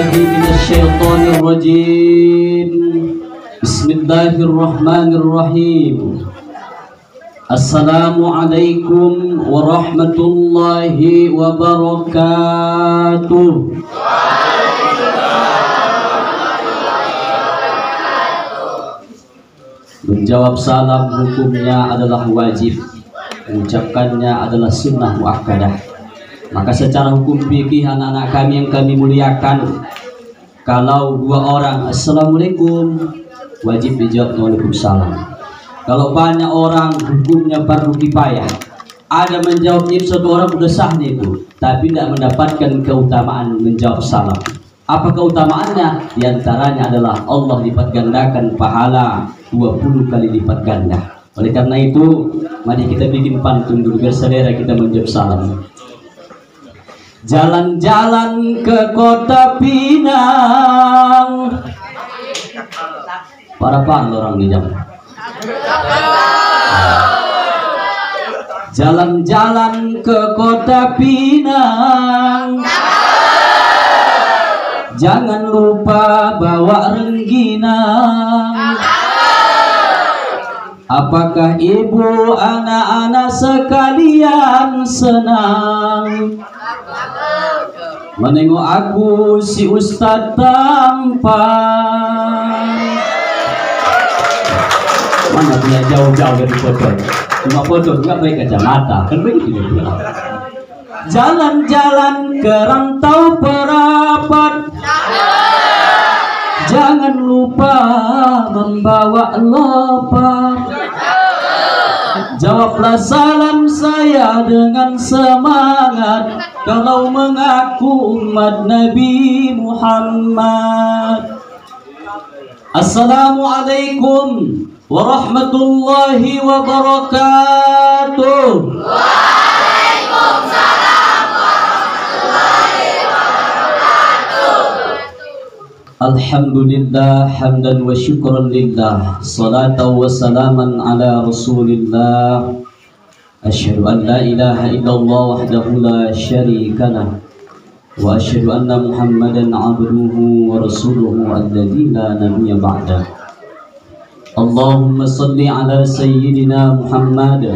بالله من الشيطان الرجيم. بسم الله الرحمن الرحيم. السلام عليكم ورحمة الله وبركاته. Menjawab salam hukumnya adalah wajib, mengucapkannya adalah sunnah muakkadah. Maka secara hukum fikih anak-anak kami yang kami muliakan, kalau dua orang assalamualaikum, wajib dijawab waalaikumsalam. Kalau banyak orang, hukumnya fardu kifayah. Ada menjawabnya satu orang sudah sahnya itu, tapi tidak mendapatkan keutamaan menjawab salam. Apa keutamaannya? Di antaranya adalah Allah lipat gandakan pahala 20 kali lipat ganda. Oleh karena itu, mari kita bikin pantun dulu biar selera kita menjawab salam. Jalan-jalan ke kota Pinang. Para orang di jam. Jalan-jalan ke kota Pinang. Jangan lupa bawa rengginang. Apakah ibu anak-anak sekalian senang menengok aku si Ustadz tampan? Mana punya jauh-jauh dari foto? Cuma foto nggak pakai kacamata, kan begitu dia. Jalan-jalan ke rantau perapat, jangan lupa membawa lopak. Jawablah salam saya dengan semangat, kalau mengaku umat Nabi Muhammad. Assalamualaikum warahmatullahi wabarakatuh. Waalaikumsalam warahmatullahi wabarakatuh. Alhamdulillah hamdan wa syukran lillah, salatan wa salaman ala rasulillah. Asyhadu an la ilaha illallah wahdahu la syarika lah, wa asyhadu anna Muhammadan abduhu wa rasuluhu alladzi la nabiyya ba'da. Allahumma salli ala sayyidina Muhammad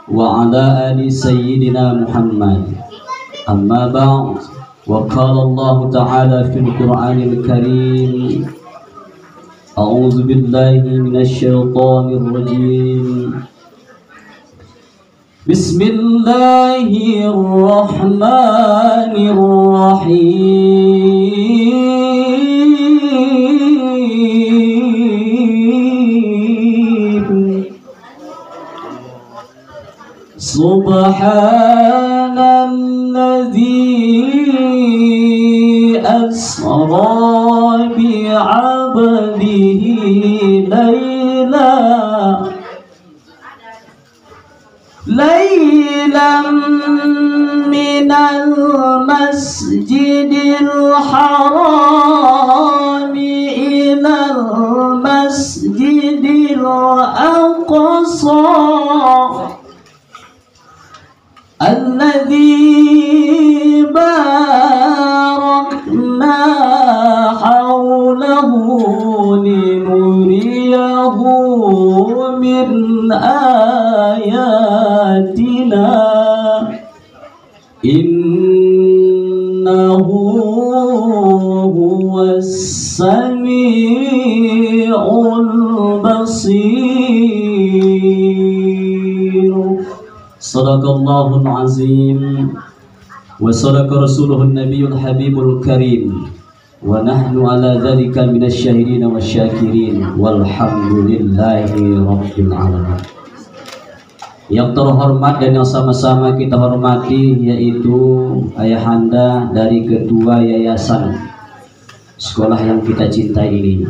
wa ala ali sayyidina Muhammad. Amma ba'd. Wa qala Allah ta'ala fil Qur'anil Karim, a'udzu billahi minasy syaithanir rajim. Bismillahirrahmanirrahim. Subhanalladzi asra bi'abdihi laylan minal masjidil harami ilal masjidil aqsa alladzi barakna hawlahu linuriyahu min ayatina innahu huwas sami'ul basir. Sadaqallahul azim wa sadaqa rasuluhun nabiyul habibul karim, wa nahnu ala dzalika minasy syahidin wasyakirin walhamdulillahi rabbil alamin. Yang terhormat dan yang sama-sama kita hormati yaitu ayahanda dari ketua yayasan sekolah yang kita cintai ini.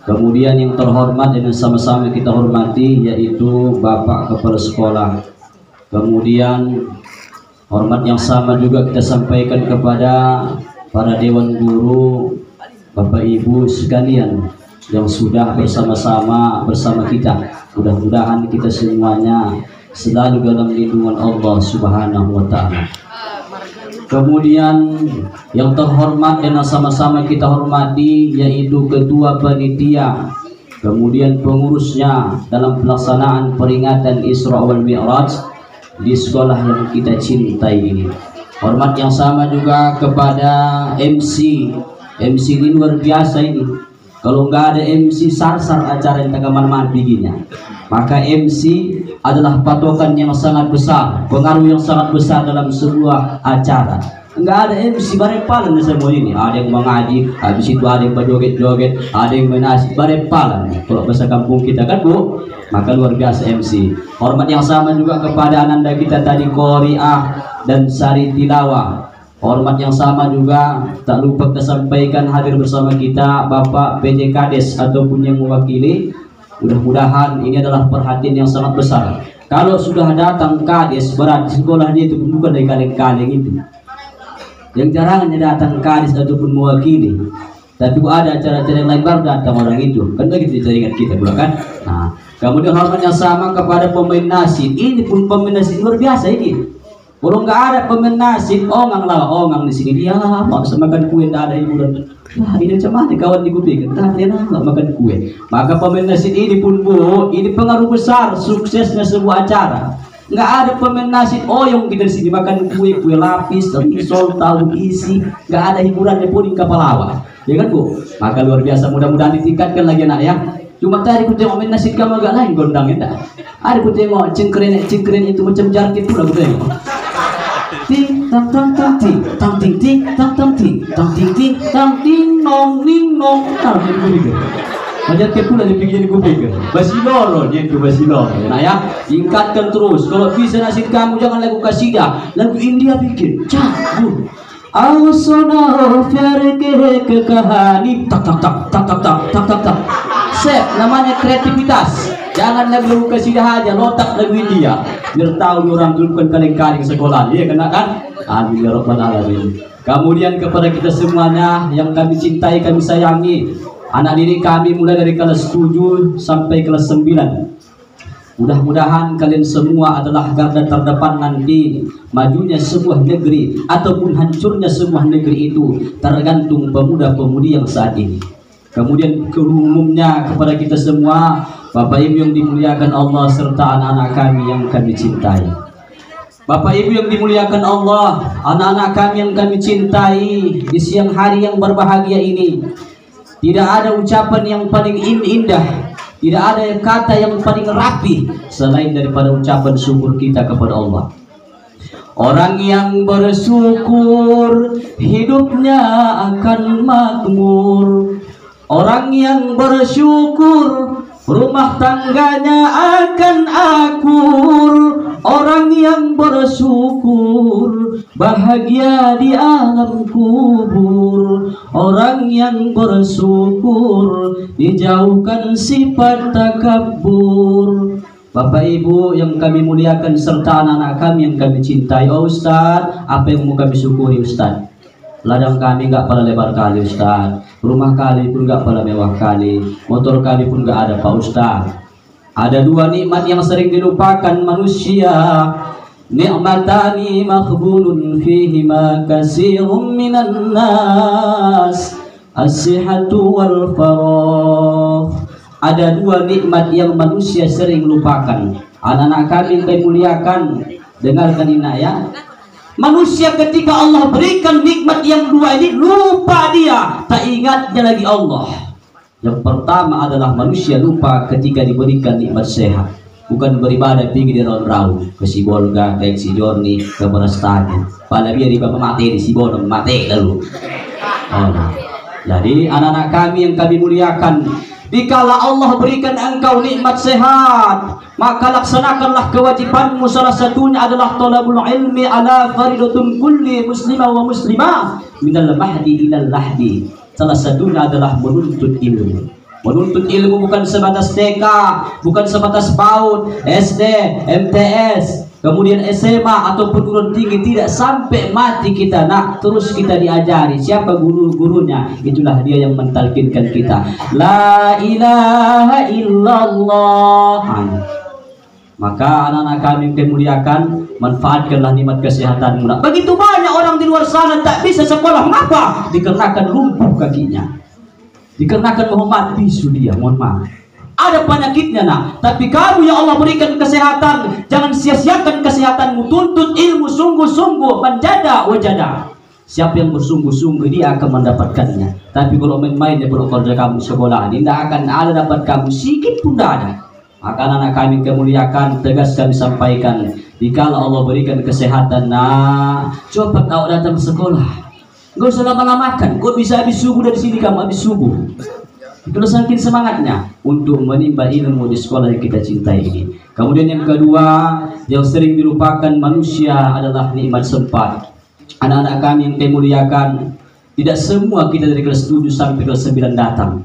Kemudian yang terhormat dan yang sama-sama kita hormati yaitu Bapak Kepala Sekolah. Kemudian hormat yang sama juga kita sampaikan kepada para dewan guru, Bapak Ibu sekalian yang sudah bersama-sama bersama kita. Mudah-mudahan kita semuanya selalu dalam lindungan Allah Subhanahu wa ta'ala. Kemudian yang terhormat dan sama-sama kita hormati yaitu ketua panitia, kemudian pengurusnya dalam pelaksanaan peringatan Isra wal Mi'raj di sekolah yang kita cintai ini. Hormat yang sama juga kepada MC ini luar biasa ini. Kalau nggak ada MC sar-sar acara yang tak kemana-mana bikinnya. Maka MC adalah patokan yang sangat besar, pengaruh yang sangat besar dalam sebuah acara. Nggak ada MC barepalan semua ini. Ada yang mengaji, habis itu ada yang berjoget-joget, ada yang menasib barepalan. Kalau bahasa kampung kita kan Bu, maka luar biasa MC. Hormat yang sama juga kepada ananda kita tadi Qori'ah dan Sari Tilawah. Hormat yang sama juga tak lupa kita sampaikan hadir bersama kita Bapak PJ Kades ataupun yang mewakili. Mudah-mudahan ini adalah perhatian yang sangat besar. Kalau sudah datang Kades, berarti sekolahnya itu bukan dari kaleng-kaleng itu. Yang jarang hanya datang Kades ataupun mewakili. Tapi ada acara-acara yang lain baru datang orang itu. Kan begitu jaringan kita pula kan. Nah, kemudian hormat yang sama kepada pemain nasib. Ini pun pemain nasib luar biasa ini. Kalau nggak ada pemain nasib, ongang di sini dia maksa makan kue, tak ada hiburan. Nah, ini macam mana kawan di kuping? Nah, dia nggak makan kue. Maka pemain nasib ini pun Bu, ini pengaruh besar suksesnya sebuah acara. Nggak ada pemain nasib, yang kita di sini makan kue lapis, risol, tahu isi, nggak ada hiburannya pun di kapalawa. Ya kan Bu? Maka luar biasa, mudah-mudahan ditingkatkan lagi anak ya. Cuma tadi ku tengok main nasib kamu agak lain gondangnya tak. Ada ku tengok cengkeren itu macam jarkit pula ku tengok. Ting tang tang tang ting tang ting ting tang tang ting tang ting ting tang ting nong ning nong. Ajar ke pula dia pergi jadi kuping. Basiloro dia itu basiloro. Nah ya, tingkatkan terus. Kalau bisa nasib kamu jangan lagu kasidah, lagu India bikin. Cabut. Ausona ke kahani tak tak tak tak tak tak tak tak tak. Set namanya kreativitas. Jangan lagu kasidah aja, lotak lagu India. Biar tahu orang dulu bukan kaleng-kaleng sekolah. Iya kena kan? Amin ya rabbal alamin. Kemudian kepada kita semuanya yang kami cintai, kami sayangi. Anak didik kami mulai dari kelas 7 sampai kelas 9. Mudah-mudahan kalian semua adalah garda terdepan nanti majunya sebuah negeri ataupun hancurnya sebuah negeri itu tergantung pemuda-pemudi yang saat ini. Kemudian umumnya kepada kita semua Bapak Ibu yang dimuliakan Allah serta anak-anak kami yang kami cintai. Bapak Ibu yang dimuliakan Allah, anak-anak kami yang kami cintai, di siang hari yang berbahagia ini tidak ada ucapan yang paling indah, tidak ada kata yang paling rapi selain daripada ucapan syukur kita kepada Allah. Orang yang bersyukur hidupnya akan makmur. Orang yang bersyukur rumah tangganya akan akur. Orang yang bersyukur bahagia di alam kubur. Orang yang bersyukur dijauhkan sifat takabur. Bapak Ibu yang kami muliakan serta anak-anak kami yang kami cintai. Ustaz, apa yang mau kami syukuri Ustaz? Ladang kami nggak pada lebar kali Ustaz, rumah kali pun nggak pada mewah kali, motor kali pun nggak ada Pak Ustaz. Ada dua nikmat yang sering dilupakan manusia. Ni'matani makhbulun fihima katsirun minan nas, as-sihhatu wal faragh. Ada dua nikmat yang manusia sering lupakan. Anak-anak kami yang muliakan, dengarkan ini ya. Manusia ketika Allah berikan nikmat yang dua ini lupa dia, tak ingatnya lagi Allah. Yang pertama adalah manusia lupa ketika diberikan nikmat sehat. Bukan beribadah tinggi di raun-raun ke Sibolga, ke Sijorni, ke Berastagi. Pada biar di bapak mati di Sibolga mati lalu. Jadi anak-anak kami yang kami muliakan, dikala Allah berikan engkau nikmat sehat, maka laksanakanlah kewajibanmu. Salah satunya adalah talabul ilmi ala faridatun kulli muslimah wa muslimah minal mahdi ilal lahdi. Salah satunya adalah menuntut ilmu. Menuntut ilmu bukan sebatas TK, bukan sebatas PAUD, SD, MTS, kemudian SMA ataupun perguruan tinggi. Tidak sampai mati kita nak terus kita diajari. Siapa guru-gurunya? Itulah dia yang mentalkinkan kita. La ilaha illallah. Maka anak-anak kami yang dimuliakan, manfaatkanlah nikmat kesehatanmu. Begitu banyak orang di luar sana tak bisa sekolah. Mengapa? Dikarenakan lumpuh kakinya, dikarenakan mau mati dia, mohon maaf. Ada penyakitnya nak. Tapi kamu ya Allah berikan kesehatan. Jangan sia-siakan kesehatanmu. Tuntut ilmu sungguh-sungguh. Menjada wajada. Siapa yang bersungguh-sungguh dia akan mendapatkannya. Tapi kalau main-main dia kerja kamu sekolah ini, tidak akan ada dapat kamu sedikit pun tidak ada. Maka anak kami kemuliakan, tegas kami sampaikan, jika Allah berikan kesehatan, nah coba kau datang sekolah, gak usah lama-lamakan. Kau bisa habis subuh dari sini, kamu habis subuh. Itu saking semangatnya untuk menimba ilmu di sekolah yang kita cintai ini. Kemudian yang kedua, yang sering dilupakan manusia adalah nikmat sempat. Anak-anak kami yang kemuliakan, tidak semua kita dari kelas 7 sampai kelas 9 datang.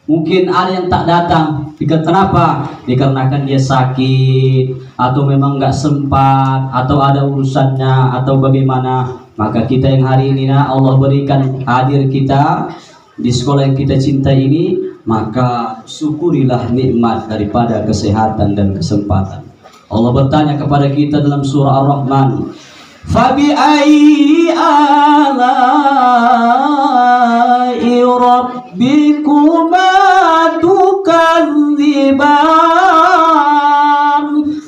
Mungkin ada yang tak datang. Kenapa? Dikarenakan dia sakit, atau memang nggak sempat, atau ada urusannya, atau bagaimana. Maka kita yang hari ini Allah berikan hadir kita di sekolah yang kita cintai ini, maka syukurilah nikmat daripada kesehatan dan kesempatan. Allah bertanya kepada kita dalam surah Ar-Rahman, Fabi ayyi ala'i rabbikuma tukadziban.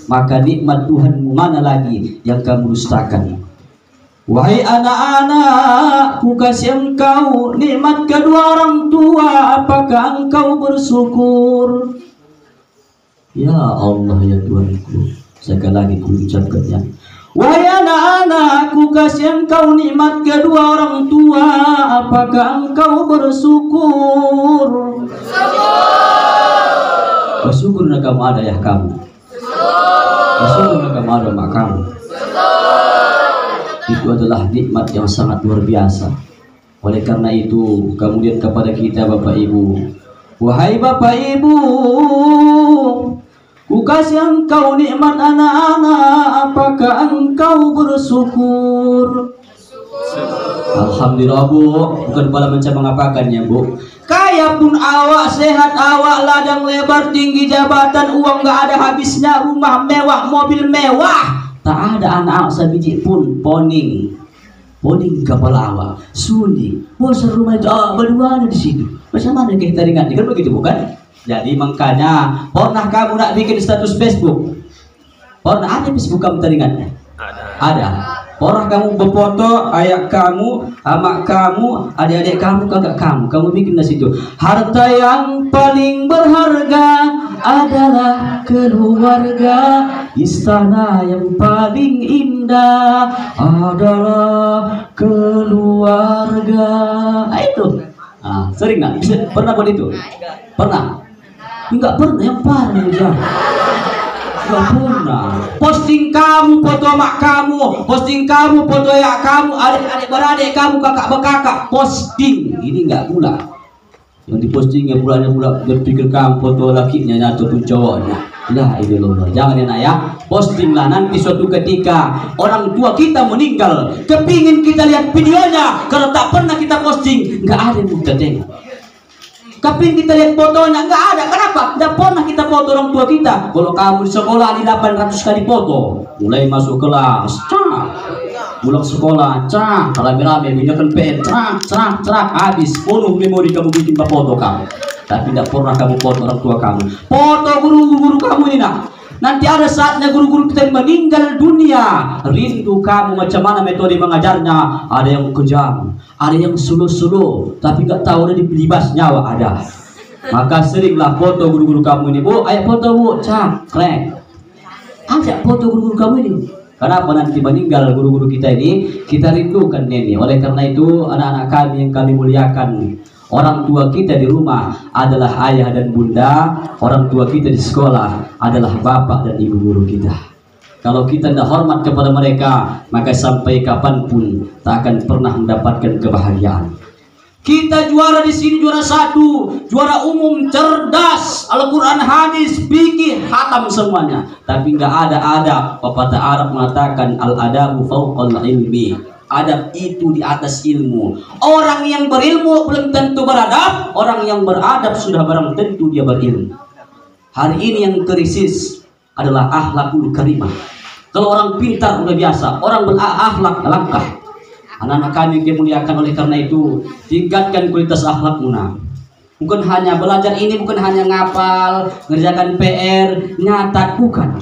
Maka nikmat Tuhanmu mana lagi yang kamu dustakan? Wahai anak-anak, ku kasih engkau nikmat kedua orang tua, apakah engkau bersyukur? Ya Allah ya Tuhanku, sekali lagi ku ucapkannya. Wahai anak-anak, ku kasih engkau nikmat kedua orang tua, apakah engkau bersyukur? Bersyukur nak kamu ada ya kamu. Bersyukur nak kamu ada mak kamu. Itu adalah nikmat yang sangat luar biasa. Oleh karena itu, kemudian kepada kita Bapak Ibu, wahai Bapak Ibu, ku kasih engkau nikmat anak-anak, apakah engkau bersyukur? Alhamdulillah Bu, bukan pada mencabang apakannya Bu. Kaya pun awak, sehat awak, ladang lebar, tinggi jabatan, uang gak ada habisnya, rumah mewah, mobil mewah, tak ada anak sebiji pun poning kepala awak, sunyi, bosan rumah itu berdua ada di sini. Macam mana kita ringan? Kan begitu bukan? Jadi makanya pernah kamu nak bikin status Facebook? Pernah ada Facebook kamu teringatnya? Ada. Pernah kamu berfoto ayah kamu, amak kamu, adik-adik kamu, kakak kamu bikin di situ. Harta yang paling berharga adalah keluarga. Istana yang paling indah adalah keluarga. Itu. Sering nggak? Pernah buat itu? Pernah? Enggak pernah, yang paling jauh. Enggak pernah. Posting kamu foto mak kamu, posting kamu foto ayah kamu, adik-adik beradik kamu, kakak berkakak, posting. Ini enggak pula. Yang dipostingnya bulannya berpikir kamu foto lakinya ataupun cowoknya. Lah ini loh, jangan ya nak ya. Postinglah nanti suatu ketika orang tua kita meninggal, kepingin kita lihat videonya, kalau tak pernah kita posting, nggak ada yang kita tengok. Kepingin kita lihat fotonya, nggak ada. Kenapa? Nggak pernah kita foto orang tua kita. Kalau kamu di sekolah di 800 kali foto, mulai masuk kelas, pulang sekolah, rame-rame minyakan pen, habis penuh memori kamu bikin foto kamu. Tapi tidak pernah kamu foto orang tua kamu, foto guru-guru kamu ini nak. Nanti ada saatnya guru-guru kita meninggal dunia, rindu kamu macam mana metode mengajarnya. Ada yang kejam, ada yang suluh-suluh, tapi nggak tahu ada dilibas nyawa ada. Maka seringlah foto guru-guru kamu ini. Bu, ayo foto Bu, keren. Ajak foto guru-guru kamu ini. Kenapa nanti meninggal guru-guru kita ini, kita rindukan ini. Oleh karena itu anak-anak kami yang kami muliakan, orang tua kita di rumah adalah ayah dan bunda, orang tua kita di sekolah adalah bapak dan ibu guru kita. Kalau kita tidak hormat kepada mereka, maka sampai kapanpun tak akan pernah mendapatkan kebahagiaan. Kita juara di sini, juara 1, juara umum, cerdas, Al-Quran, hadis, fikih, hatam semuanya. Tapi nggak ada. Pepatah Arab mengatakan al-adabu fauqal ilmi. Adab itu di atas ilmu. Orang yang berilmu belum tentu beradab. Orang yang beradab sudah barang tentu dia berilmu. Hari ini yang krisis adalah akhlakul karimah. Kalau orang pintar udah biasa, orang berakhlak langkah. Anak-anak kami dimuliakan, oleh karena itu tingkatkan kualitas akhlakmu. Bukan hanya belajar ini, bukan hanya ngapal, ngerjakan PR, nyatat, bukan.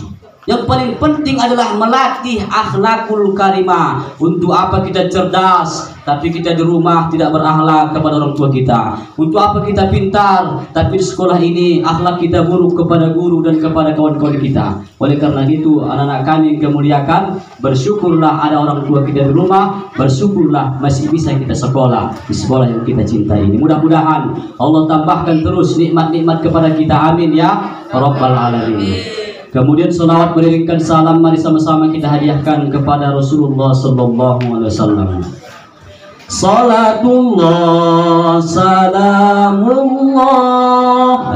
Yang paling penting adalah melatih akhlakul karimah. Untuk apa kita cerdas, tapi kita di rumah tidak berakhlak kepada orang tua kita? Untuk apa kita pintar, tapi di sekolah ini akhlak kita buruk kepada guru dan kepada kawan-kawan kita? Oleh karena itu, anak-anak kami yang kemuliakan, bersyukurlah ada orang tua kita di rumah, bersyukurlah masih bisa kita sekolah di sekolah yang kita cintai ini. Mudah-mudahan Allah tambahkan terus nikmat-nikmat kepada kita. Amin ya Rabbal Alamin. Kemudian salawat beriringkan salam, mari sama-sama kita hadiahkan kepada Rasulullah sallallahu alaihi wasallam. Salatullah salamullah,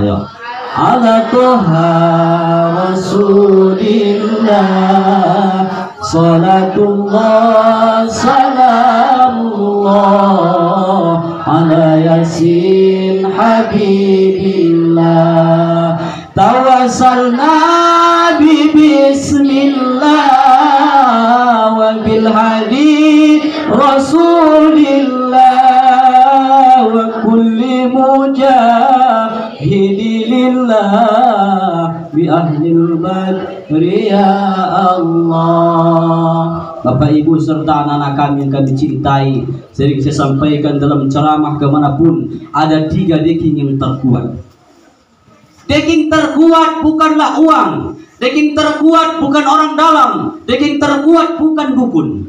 ayo, ala toha Rasulillah. Salatullah salamullah ala yasin habibillah. Tawassalna bi bismillah wa bil hadi rasulillah wa kulli mujahidillah bi ahlil badri ya Allah. Bapak Ibu serta anak-anak kami yang kami cintai, sering saya sampaikan dalam ceramah kemanapun, ada 3 daging yang terkuat. Daging terkuat bukanlah uang, daging terkuat bukan orang dalam, daging terkuat bukan dukun.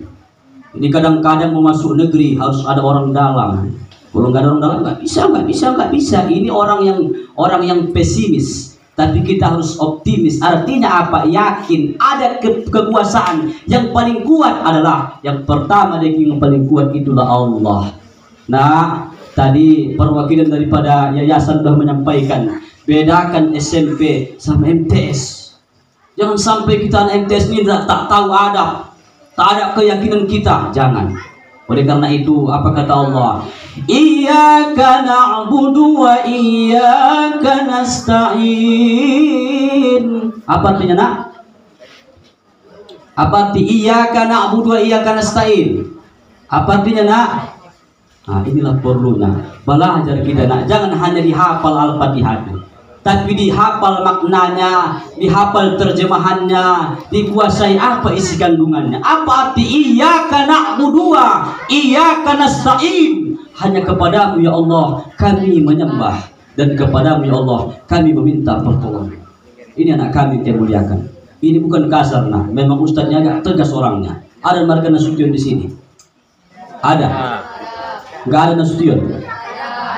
Ini kadang-kadang mau masuk negeri harus ada orang dalam. Kalau nggak ada orang dalam nggak bisa. Ini orang yang pesimis. Tapi kita harus optimis. Artinya apa? Yakin ada kekuasaan. Yang paling kuat adalah yang pertama, daging yang paling kuat itulah Allah. Nah, tadi perwakilan daripada yayasan sudah menyampaikan, bedakan SMP sama MTS. Jangan sampai kita MTS ini tak tahu adab, tak ada keyakinan kita. Jangan. Oleh karena itu, apa kata Allah? Iyyaka na'budu wa iyyaka nasta'in. Apa artinya, nak? Apa arti iyyaka na'budu wa iyyaka nasta'in? Apa artinya, nak? Nah, inilah perlunya. Belajar kita, nak. Jangan hanya dihafal Al-Fatihah, tapi dihafal maknanya, dihafal terjemahannya, dikuasai apa isi kandungannya. Apa arti iyyaka na'budu wa iyyaka nasta'in? Hanya kepadamu ya Allah kami menyembah, dan kepadamu ya Allah kami meminta pertolongan. Ini anak kami yang muliakan. Ini bukan kasar, nah. Memang ustadznya agak tegas orangnya. Ada marga Nasution di sini? Ada? Enggak ada Nasution?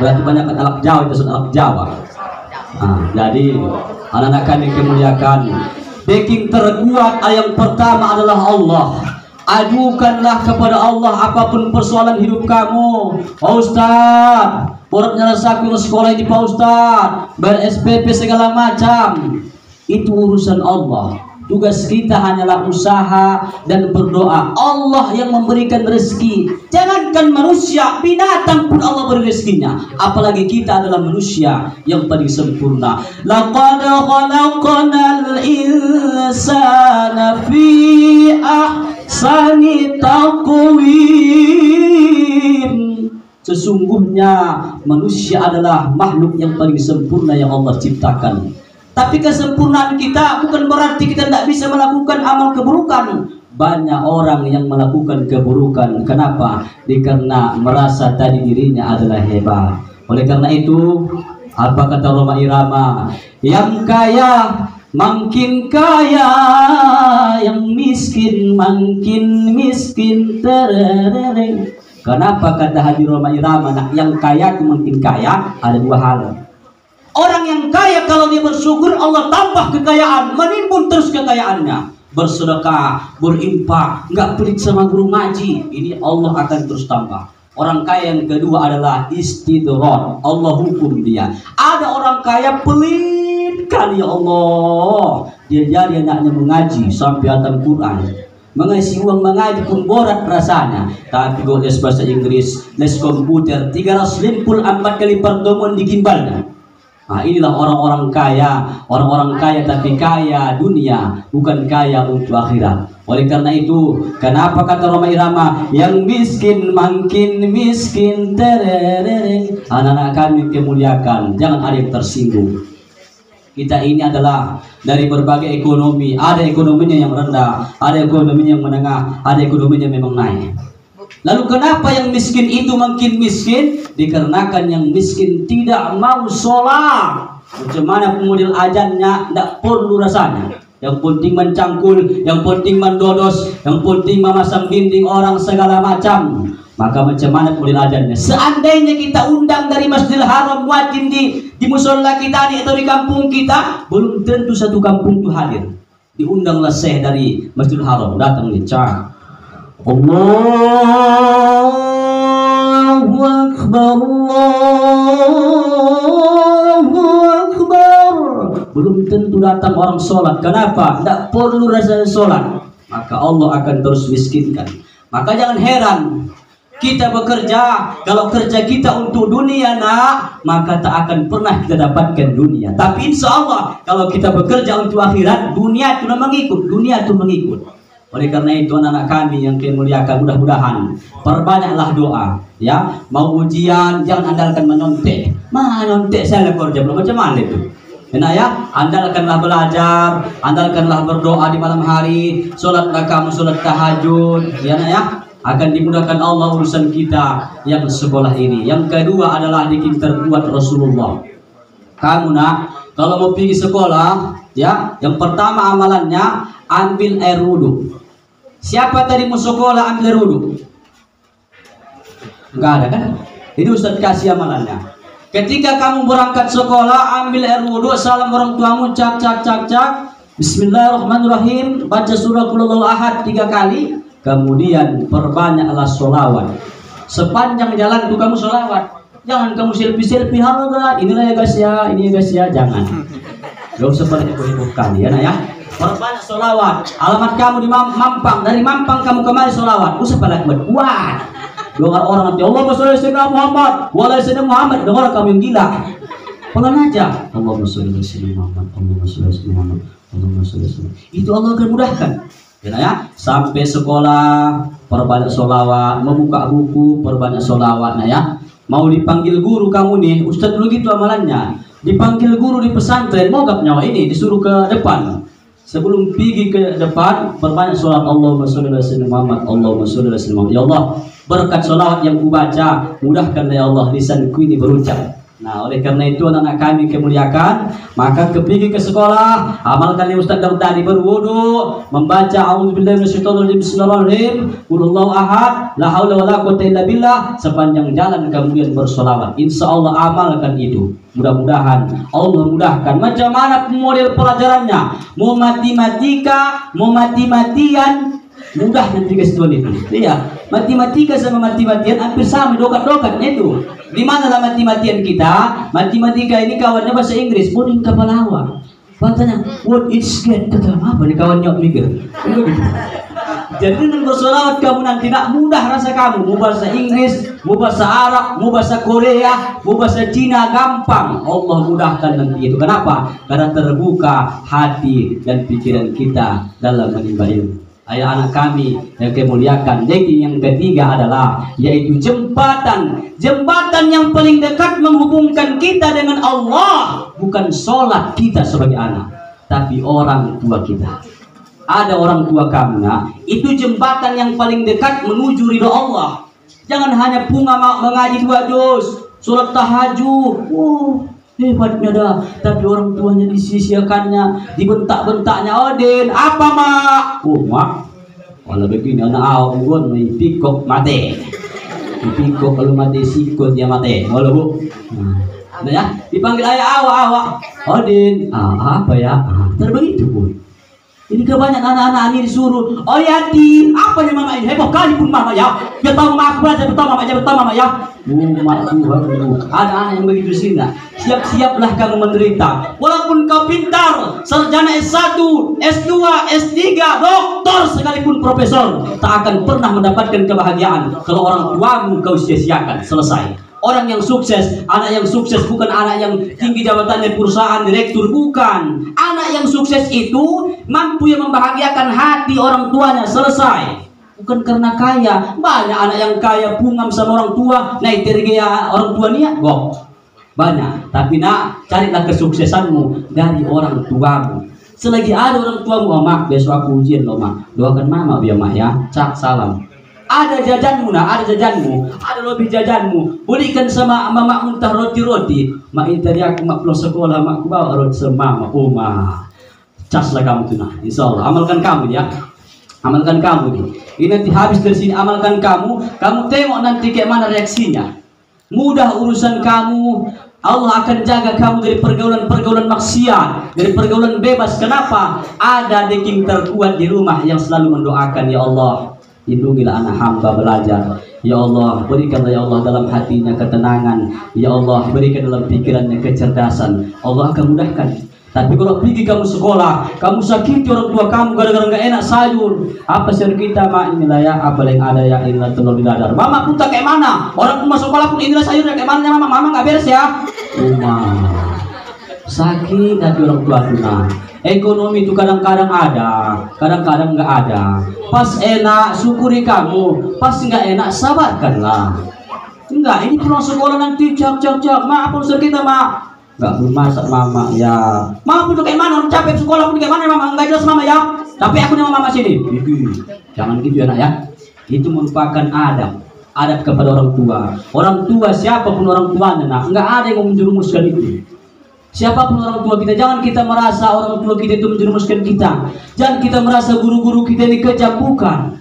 Berarti banyak anak Jawa, itu anak Jawa. Nah, jadi anak-anak kami kemuliakan, daging terkuat yang pertama adalah Allah. Ajukanlah kepada Allah apapun persoalan hidup kamu. Pak Ustaz, borak nyelesakan sekolah ini Pak Ustaz, bayar SPP segala macam, itu urusan Allah. Tugas kita hanyalah usaha dan berdoa. Allah yang memberikan rezeki. Jangankan manusia, binatang pun Allah beri rezekinya. Apalagi kita adalah manusia yang paling sempurna. Laqad khalaqnal insana fi ahsani taqwim. Sesungguhnya manusia adalah makhluk yang paling sempurna yang Allah ciptakan. Tapi kesempurnaan kita bukan berarti kita tidak bisa melakukan amal keburukan. Banyak orang yang melakukan keburukan. Kenapa? Karena merasa tadi dirinya adalah hebat. Oleh karena itu, apa kata Roma Irama? Yang kaya makin kaya, yang miskin makin miskin. Terereng. Kenapa kata Haji Roma Irama? Nah, yang kaya itu makin kaya, ada 2 hal. Orang yang kaya kalau dia bersyukur, Allah tambah kekayaan, menimbun terus kekayaannya. Bersedekah, berinfak, nggak pelit sama guru ngaji, ini Allah akan terus tambah. Orang kaya yang kedua adalah istidrar, Allah hukum dia. Ada orang kaya pelit kan, ya Allah, dia jadi anaknya mengaji sampai hatam Quran, mengasih uang mengaji pun borat rasanya. Tapi gue les bahasa Inggris, les komputer, 354 kali pertemuan di gimbalnya. Nah, inilah orang-orang kaya tapi kaya dunia, bukan kaya untuk akhirat. Oleh karena itu, kenapa kata Roma Irama, yang miskin makin miskin terereng. Anak-anak kami kemuliakan, jangan ada yang tersinggung. Kita ini adalah dari berbagai ekonomi, ada ekonominya yang rendah, ada ekonominya yang menengah, ada ekonominya memang naik. Lalu kenapa yang miskin itu makin miskin? Dikarenakan yang miskin tidak mau sholat. Macam mana model ajannya, tidak perlu rasanya. Yang penting mencangkul, yang penting mendodos, yang penting memasang dinding orang segala macam. Maka macam mana model ajannya? Seandainya kita undang dari Masjidil Haram muadzin di musola kita atau di kampung kita, belum tentu satu kampung itu hadir. Diundanglah syekh dari Masjidil Haram, datang nih, cak. Allahu Akbar, Allahu Akbar. Belum tentu datang orang sholat. Kenapa? Tidak perlu rasa sholat. Maka Allah akan terus miskinkan. Maka jangan heran kita bekerja, kalau kerja kita untuk dunia nak, maka tak akan pernah kita dapatkan dunia. Tapi insya Allah kalau kita bekerja untuk akhirat, dunia itu mengikut, dunia itu mengikut. Oleh karena itu anak-anak kami yang kemuliakan, mudah-mudahan perbanyaklah doa, ya. Mau ujian jangan andalkan menyontek. Menyontek saya kerja belum macam mana itu. Enak ya, andalkanlah belajar, andalkanlah berdoa di malam hari, sholatlah kamu sholat tahajud, ya nak ya. Akan dimudahkan Allah urusan kita yang sekolah ini. Yang kedua adalah dikir buat Rasulullah. Kamu nak, kalau mau pergi sekolah, ya, yang pertama amalannya ambil air wudhu. Siapa tadi mau sekolah ambil air wudhu? Enggak ada kan? Ini Ustaz kasih amalannya. Ketika kamu berangkat sekolah, ambil air wudhu, salam orang tuamu, cak. Bismillahirrahmanirrahim, baca surah Qul Huwallahu Ahad 3 kali. Kemudian perbanyaklah sholawat. Sepanjang jalan tuh kamu sholawat. Jangan kamu selfie, halo guys, inilah ya guys ya, ini ya guys ya, jangan. Gak usah pada heboh kali ya nak ya. Perbanyak sholawat. Alamat kamu di Mampang, dari Mampang kamu kemari sholawat. Usah pada kuat. Dengar orang nanti Allahumma sholli ala sayyidina Muhammad wa ala sayyidina Muhammad. Dengar kamu yang gila. Pelan aja. Allahumma sholli ala sayyidina Muhammad, Allahumma sholli ala sayyidina Muhammad, Allahumma sholli ala sayyidina Muhammad. Itu Allah akan mudahkan. Ya, sampai sekolah perbanyak sholawat, membuka buku perbanyak sholawat, nah ya. Mau dipanggil guru kamu nih, Ustadz dulu gitu amalannya. Dipanggil guru di pesantren, mau gak nyawa ini disuruh ke depan. Sebelum pergi ke depan, perbanyak sholat Allahumma sholli ala sayyidina Muhammad, Allahumma sholli ala sayyidina Muhammad. Ya Allah, berkat sholawat yang kubaca, mudahkan ya Allah lisanku ini berucap. Nah, oleh karena itu anak-anak kami kemuliakan, maka pergi ke sekolah, amalkan yang Ustaz dari tadi, berwudu, membaca a'udzubillahi minasyaitonirrajim, bismillahirrahmanirrahim, qul huwallahu ahad, la haula wala quwwata illa billah, sepanjang jalan kemudian bersolawat. Insya Allah amalkan itu. Mudah-mudahan Allah mudahkan. Macam mana model pelajarannya? Mau matematika, mau mati-matian, mudah nanti guys tuan itu. Iya, matematika sama mati-matian hampir sama, dokat-dokatnya itu. Di mana lah mati-matian kita? Matematika ini kawannya bahasa Inggris, boring kapalawa. Katanya, what is get? Kata apa nih kawannya mikir? Jadi dengan bersolawat kamu nanti nak mudah rasa kamu. Mau bahasa Inggris, mau bahasa Arab, mau bahasa Korea, mau bahasa Cina, gampang. Allah mudahkan nanti itu. Kenapa? Karena terbuka hati dan pikiran kita dalam menimba ilmu. Ayah anak kami yang kemuliakan. Jadi yang ketiga adalah yaitu jembatan yang paling dekat menghubungkan kita dengan Allah, bukan sholat kita sebagai anak, tapi orang tua kita. Ada orang tua kamu, nah, itu jembatan yang paling dekat menuju ridho Allah. Jangan hanya punga mengaji 2 juz, sholat tahajud, hebatnya dah, tapi orang tuanya disia-siakannya, dibentak-bentaknya. Odin, apa mak? Mak, kalau begini anak awal main pikok mati. Pikok kalau mati sikut dia mati. Walau nah ya, dipanggil ayah awak. Odin, apa ya? Terbegitu pun. Ini kebanyakan anak-anak ini disuruh, oh yatim, apa yang mama ini? Heboh kali pun mama ya. Biar tahu mama aku belajar, betul mama ya. Ada anak yang begitu sih. Siap-siaplah kamu menderita. Walaupun kau pintar, sarjana S1, S2, S3, doktor sekalipun profesor, tak akan pernah mendapatkan kebahagiaan kalau orang tuamu kau sia-siakan. Selesai. Orang yang sukses, anak yang sukses bukan anak yang tinggi jabatannya perusahaan, direktur, bukan. Anak yang sukses itu mampu yang membahagiakan hati orang tuanya, selesai. Bukan karena kaya. Banyak anak yang kaya pungam sama orang tua, naik tergaya orang tua niat gok. Banyak. Tapi nak, carilah kesuksesanmu dari orang tuamu. Selagi ada orang tuamu, oh mak, besok aku ujian loh mak. Doakan mama biar mak ya. Cak salam. Ada jajanmu nak, ada jajanmu, ada lebih jajanmu. Berikan sama mama muntah roti-roti. Mak ini tadi aku mak pulang sekolah, mak aku bawa roti sama mama. Oh mak, caslah kamu tuh nah. Insya Allah, amalkan kamu ya. Amalkan kamu nih. Ini nanti habis dari sini amalkan kamu. Kamu tengok nanti kayak mana reaksinya. Mudah urusan kamu. Allah akan jaga kamu dari pergaulan-pergaulan maksiat, dari pergaulan bebas. Kenapa? Ada deking terkuat di rumah yang selalu mendoakan, ya Allah, lindungilah anak hamba belajar. Ya Allah, berikanlah ya Allah dalam hatinya ketenangan. Ya Allah, berikan dalam pikirannya kecerdasan. Allah akan mudahkan. Tapi kalau pergi kamu sekolah, kamu sakiti orang tua kamu gara-gara nggak enak sayur, apa sih kita mak inilah ya, apa yang ada ya inilah telur di dadar. Mama pun tak kayak mana, orang pun masuk sekolah pun inilah sayurnya kayak mana mama, mama nggak beres ya. Sakit hati orang tua tuh nah. Ekonomi itu kadang-kadang ada, kadang-kadang nggak ada. Pas enak syukuri kamu, pas nggak enak sabarkanlah. Enggak, ini pulang sekolah nanti cak, mak apa urusan kita mak? Nggak belum masak mama ya. Mama pun kayak mana, orang capek sekolah pun kayak mana mama, nggak jelas mama ya. Tapi aku sama mama sini. Jangan gitu ya nak ya. Itu merupakan adab kepada orang tua. Orang tua siapapun orang tuanya nak, nggak ada yang mau menjerumuskan itu. Siapapun orang tua kita, jangan kita merasa orang tua kita itu menjerumuskan kita. Jangan kita merasa guru-guru kita ini kejam, bukan.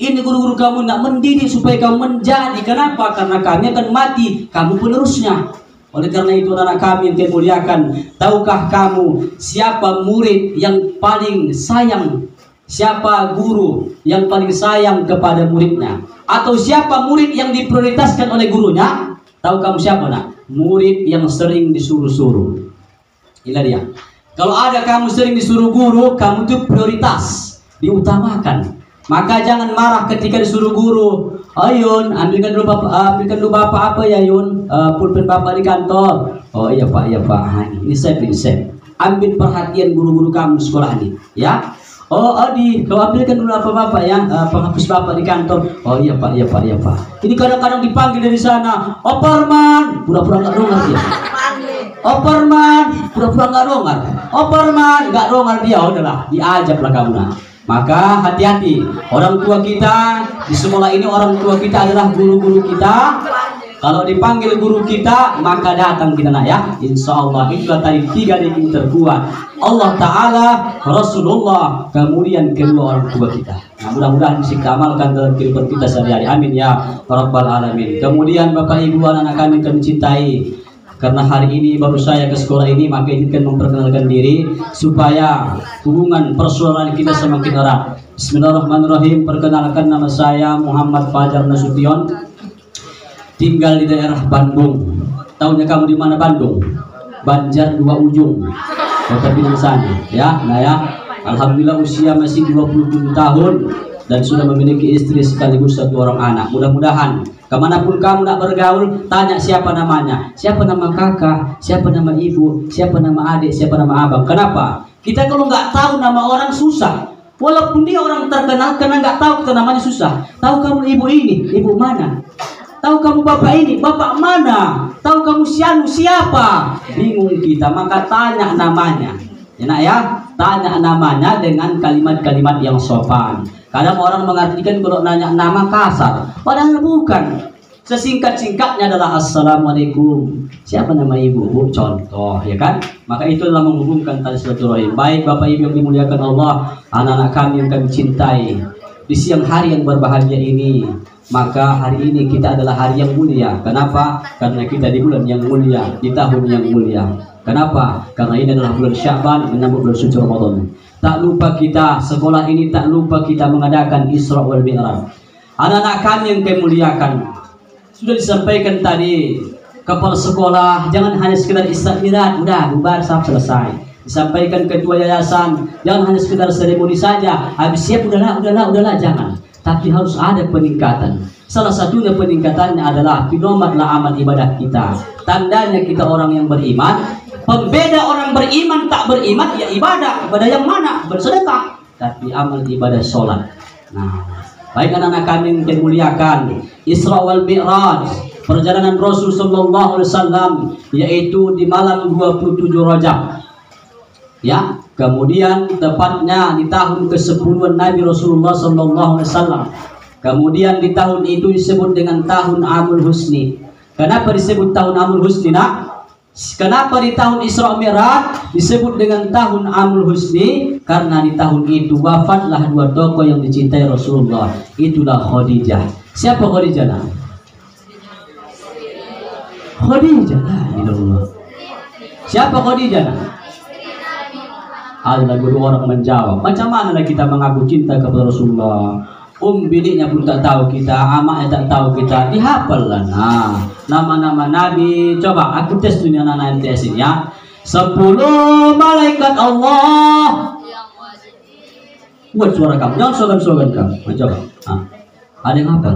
Ini guru-guru kamu nak mendidik supaya kamu menjadi. Kenapa? Karena kami akan mati, kamu penerusnya. Oleh karena itu anak kami yang dimuliakan, tahukah kamu siapa murid yang paling sayang? Siapa guru yang paling sayang kepada muridnya? Atau siapa murid yang diprioritaskan oleh gurunya? Tahu kamu siapa nak? Murid yang sering disuruh-suruh. Inilah dia. Kalau ada kamu sering disuruh guru, kamu itu prioritas, diutamakan. Maka jangan marah ketika disuruh guru. Ayun, ambilkan dulu bapak apa ya Yun? Pulpen bapak di kantor. Oh iya pak, iya pak. Ini saya. Ambil perhatian guru-guru kamu di sekolah ini, ya. Oh Adi, kau ambilkan dulu apa bapak ya? Penghapus bapak di kantor. Oh iya pak, iya pak, iya pak. Ini kadang-kadang dipanggil dari sana. Oh Parman, pura-pura nggak dengar dia. Oh Parman, pura-pura nggak dengar. Oh Parman, nggak dengar dia. Udahlah, diajaklah kamu nah. Maka hati-hati, orang tua kita di sekolah ini, orang tua kita adalah guru-guru kita. Kalau dipanggil guru kita, maka datang kita nak ya. Insya Allah itulah tadi 3 deking terkuat. Allah Ta'ala, Rasulullah, kemudian kedua orang tua kita. Nah, mudah-mudahan bisa kita amalkan dalam kehidupan kita sehari-hari. Amin ya Rabbal Alamin. Kemudian Bapak Ibu anak-anak kami kami cintai. Karena hari ini baru saya ke sekolah ini, maka izinkan memperkenalkan diri supaya hubungan persoalan kita semakin erat. Bismillahirrahmanirrahim. Perkenalkan, nama saya Muhammad Fajar Nasution, tinggal di daerah Bandung. Tahunya kamu di mana Bandung? Banjar Dua Ujung, Kota Pinang sana. Ya, nah ya. Alhamdulillah usia masih 27 tahun dan sudah memiliki istri sekaligus 1 orang anak. Mudah-mudahan kemanapun kamu nak bergaul, tanya siapa namanya, siapa nama kakak, siapa nama ibu, siapa nama adik, siapa nama abang. Kenapa? Kita kalau nggak tahu nama orang susah. Walaupun dia orang terkenal, karena nggak tahu kita namanya susah. Tahu kamu ibu ini, ibu mana? Tahu kamu bapak ini, bapak mana? Tahu kamu siapa? Bingung kita, maka tanya namanya. Ya nak ya, tanya namanya dengan kalimat-kalimat yang sopan. Kadang orang mengartikan kalau nanya nama kasar, padahal bukan. Sesingkat-singkatnya adalah Assalamualaikum. Siapa nama ibu? Bu, contoh, ya kan? Maka itu adalah menghubungkan tali silaturahim. Baik Bapak Ibu yang dimuliakan Allah, anak-anak kami yang kami cintai, di siang hari yang berbahagia ini, maka hari ini kita adalah hari yang mulia. Kenapa? Karena kita di bulan yang mulia, di tahun yang mulia. Kenapa? Karena ini adalah bulan Sya'ban menyambut bulan suci Ramadan. Tak lupa kita, sekolah ini tak lupa kita mengadakan Isra wal Mi'raj. Anak-anak kami yang kami muliakan, sudah disampaikan tadi, kepala sekolah jangan hanya sekedar Isra Mi'raj, udah bubar selesai. Disampaikan ketua yayasan, jangan hanya sekedar seremoni saja, habis siap udahlah, jangan. tapi harus ada peningkatan. Salah satunya peningkatannya adalah pinomatlah amal ibadah kita. Tandanya kita orang yang beriman. Pembeda orang beriman tak beriman ya ibadah. Ibadah yang mana? Bersedekah. Tapi amal ibadah sholat. Nah, baik anak-anak kami yang dimuliakan, Isra wal Mi'raj, perjalanan Rasul sallallahu alaihi wasallam, yaitu di malam 27 Rajab. Ya, kemudian tepatnya di tahun ke-10 Nabi Rasulullah sallallahu alaihi wasallam. Kemudian di tahun itu disebut dengan tahun Amul Husni. Kenapa disebut tahun Amul Husni, nak? Kenapa di tahun Isra Mi'raj disebut dengan tahun Amul Husni? Karena di tahun itu wafatlah dua tokoh yang dicintai Rasulullah. Itulah Khadijah. Siapa Khadijah, nak? Khadijah, la ilallah. Siapa Khadijah, nak? Ada guru orang menjawab, macam mana kita mengaku cinta kepada Rasulullah? Biliknya pun tak tahu kita, amaknya tak tahu kita, dihafal lah. Nah, nama-nama Nabi. Coba aku tes dunia anak MTS ini ya. 10 malaikat Allah. Buat suara kamu, jangan slogan-slogan kamu. Coba. Nah, ada yang hafal?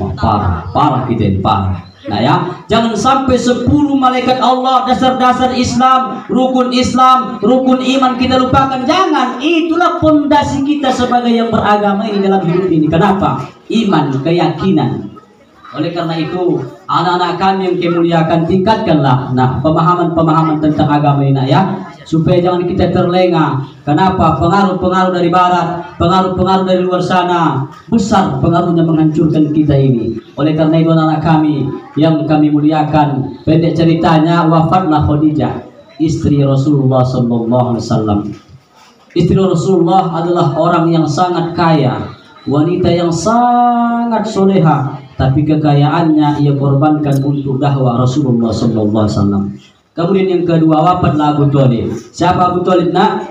Wah, parah kita ini, parah. Nah ya, jangan sampai 10 malaikat Allah, dasar-dasar Islam, rukun iman kita lupakan. Jangan, itulah fondasi kita sebagai yang beragama ini dalam hidup ini. Kenapa? Iman, keyakinan. Oleh karena itu, anak-anak kami yang kemuliakan, tingkatkanlah pemahaman tentang agama ini ya, supaya jangan kita terlena. Kenapa? Pengaruh-pengaruh dari barat, pengaruh-pengaruh dari luar sana besar pengaruhnya menghancurkan kita ini. Oleh karena itu anak-anak kami yang kami muliakan, pendek ceritanya wafatlah Khadijah, istri Rasulullah sallallahu alaihi wasallam. Istri Rasulullah adalah orang yang sangat kaya, wanita yang sangat soleha, tapi kekayaannya ia korbankan untuk dakwah Rasulullah sallallahu alaihi wasallam. Kemudian yang kedua wafatlah Abu Thalib. Siapa Abu Thalib, nak?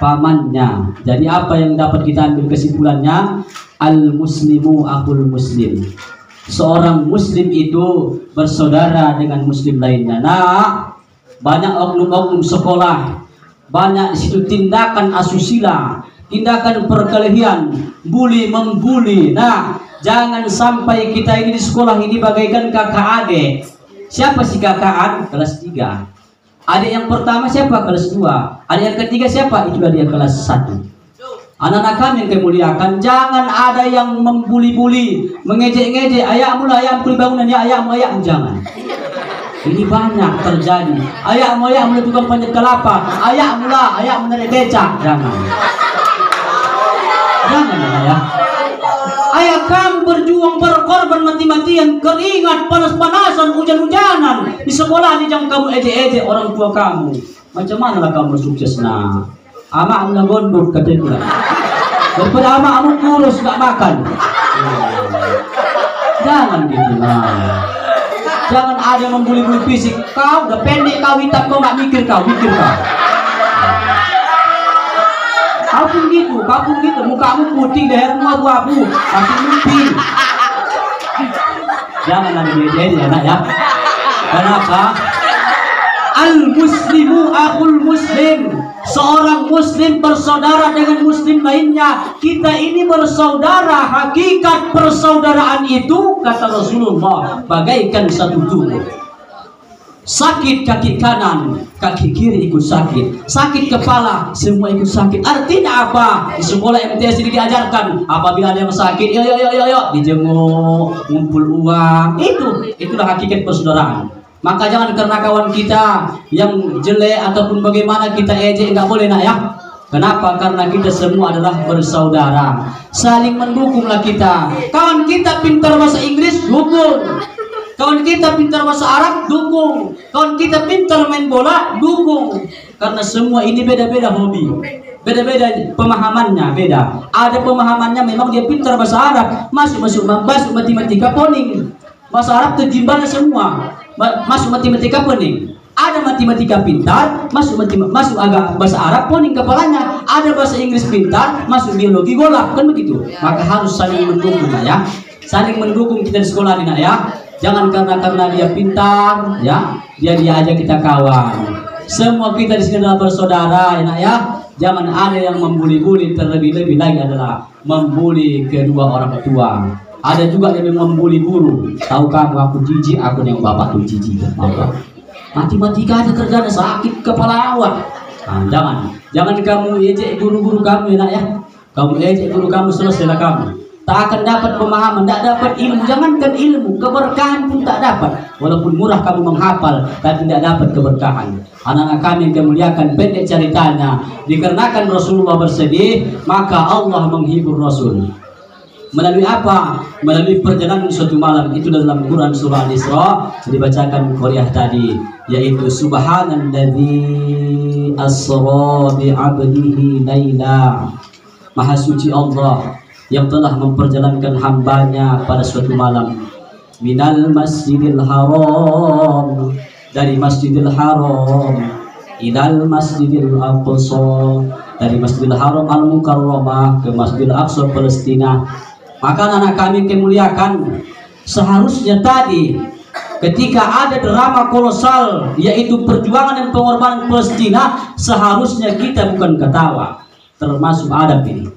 Pamannya. Jadi apa yang dapat kita ambil kesimpulannya? Al-muslimu akhul muslim. Seorang muslim itu bersaudara dengan muslim lainnya. Nah, banyak oknum-oknum sekolah, banyak di situ tindakan asusila, tindakan perkelahian, bully membuli. Nah, jangan sampai kita ini di sekolah ini bagaikan kakak adik. Siapa si kakak? Kelas 3. Adik yang pertama siapa? Kelas 2. Adik yang ketiga siapa? Itulah dia kelas 1. Anak-anak kami yang kemuliakan, jangan ada yang membuli-buli, mengejek-ngejek, ayahmu lah, ayahmu bangunan ya, ayahmu, jangan. Ini banyak terjadi. Ayahmu tukang panjat kelapa, ayahmu lah, ayahmu naik becak, jangan. Jangan ya. Ayah kamu berjuang berkorban mati-matian, keringat panas-panasan, hujan-hujanan di sekolah ini, jangan kamu ejek-ejek orang tua kamu. Macam mana lah kamu sukses? Nah, amakmu lah gondok katanya. Daripada amakmu kurus gak makan. Jangan gitu lah. Jangan ada yang membuli-buli fisik. Kau udah pendek, kau hitam, kau gak mikir kau. Kau pun gitu, mukamu putih, lehermu abu-abu, masih mimpi. Jangan lagi dia nak ya. Kenapa? Al-muslimu akhul muslim. Seorang muslim bersaudara dengan muslim lainnya. Kita ini bersaudara. Hakikat persaudaraan itu, kata Rasulullah, bagaikan satu tubuh. Sakit kaki kanan, kaki kiri ikut sakit. Sakit kepala, semua ikut sakit. Artinya apa? Di sekolah MTS ini diajarkan, apabila ada yang sakit, yo dijenguk, ngumpul uang. Itulah hakikat persaudaraan. Maka jangan karena kawan kita yang jelek ataupun bagaimana kita ejek, nggak boleh nak ya. Kenapa? Karena kita semua adalah bersaudara. Saling mendukunglah kita. Kawan kita pintar bahasa Inggris, dukung. Kawan kita pintar bahasa Arab, dukung. Kawan kita pintar main bola, dukung. Karena semua ini beda-beda hobi, beda-beda pemahamannya, beda. Ada pemahamannya memang dia pintar bahasa Arab, masuk matematika poning. Bahasa Arab terjimbalnya semua, masuk matematika poning. Ada matematika pintar, masuk agak bahasa Arab poning kepalanya. Ada bahasa Inggris pintar, masuk biologi golak, kan begitu. Maka harus saling mendukung ya. Saling mendukung kita di sekolah ini ya. Jangan karena dia pintar ya, dia ajak kita kawan. Semua kita di sini adalah bersaudara, ya nak ya. Jangan ada yang membuli-buli, terlebih-lebih lagi adalah membuli kedua orang tua. Ada juga yang membuli guru. Tahu kamu aku jijik, aku yang bapak tuh jijik. Mati-mati aja kerjanya, sakit kepala awak. Nah, jangan kamu ejek guru-guru kamu, ya nak ya. Kamu ejek guru kamu, selesailah kamu. Tak akan dapat pemahaman, tak dapat ilmu. Jangankan ilmu, keberkahan pun tak dapat. Walaupun murah kamu menghafal, tapi tidak dapat keberkahan. Anak-anak kami yang kemuliakan, pendek ceritanya. Dikarenakan Rasulullah bersedih, maka Allah menghibur Rasul. Melalui apa? Melalui perjalanan suatu malam. Itu dalam Quran surah Al-Isra dibacakan Qur'an tadi, yaitu Subhanalladzi asra bi 'abdihi laila. Maha suci Allah yang telah memperjalankan hambanya pada suatu malam. Minal masjidil haram, dari masjidil haram, ilal masjidil aqsa, dari masjidil haram al-mukarramah ke masjidil aqsa Palestina. Maka anak kami kemuliakan, seharusnya tadi ketika ada drama kolosal yaitu perjuangan dan pengorbanan Palestina, seharusnya kita bukan ketawa, termasuk adab ini.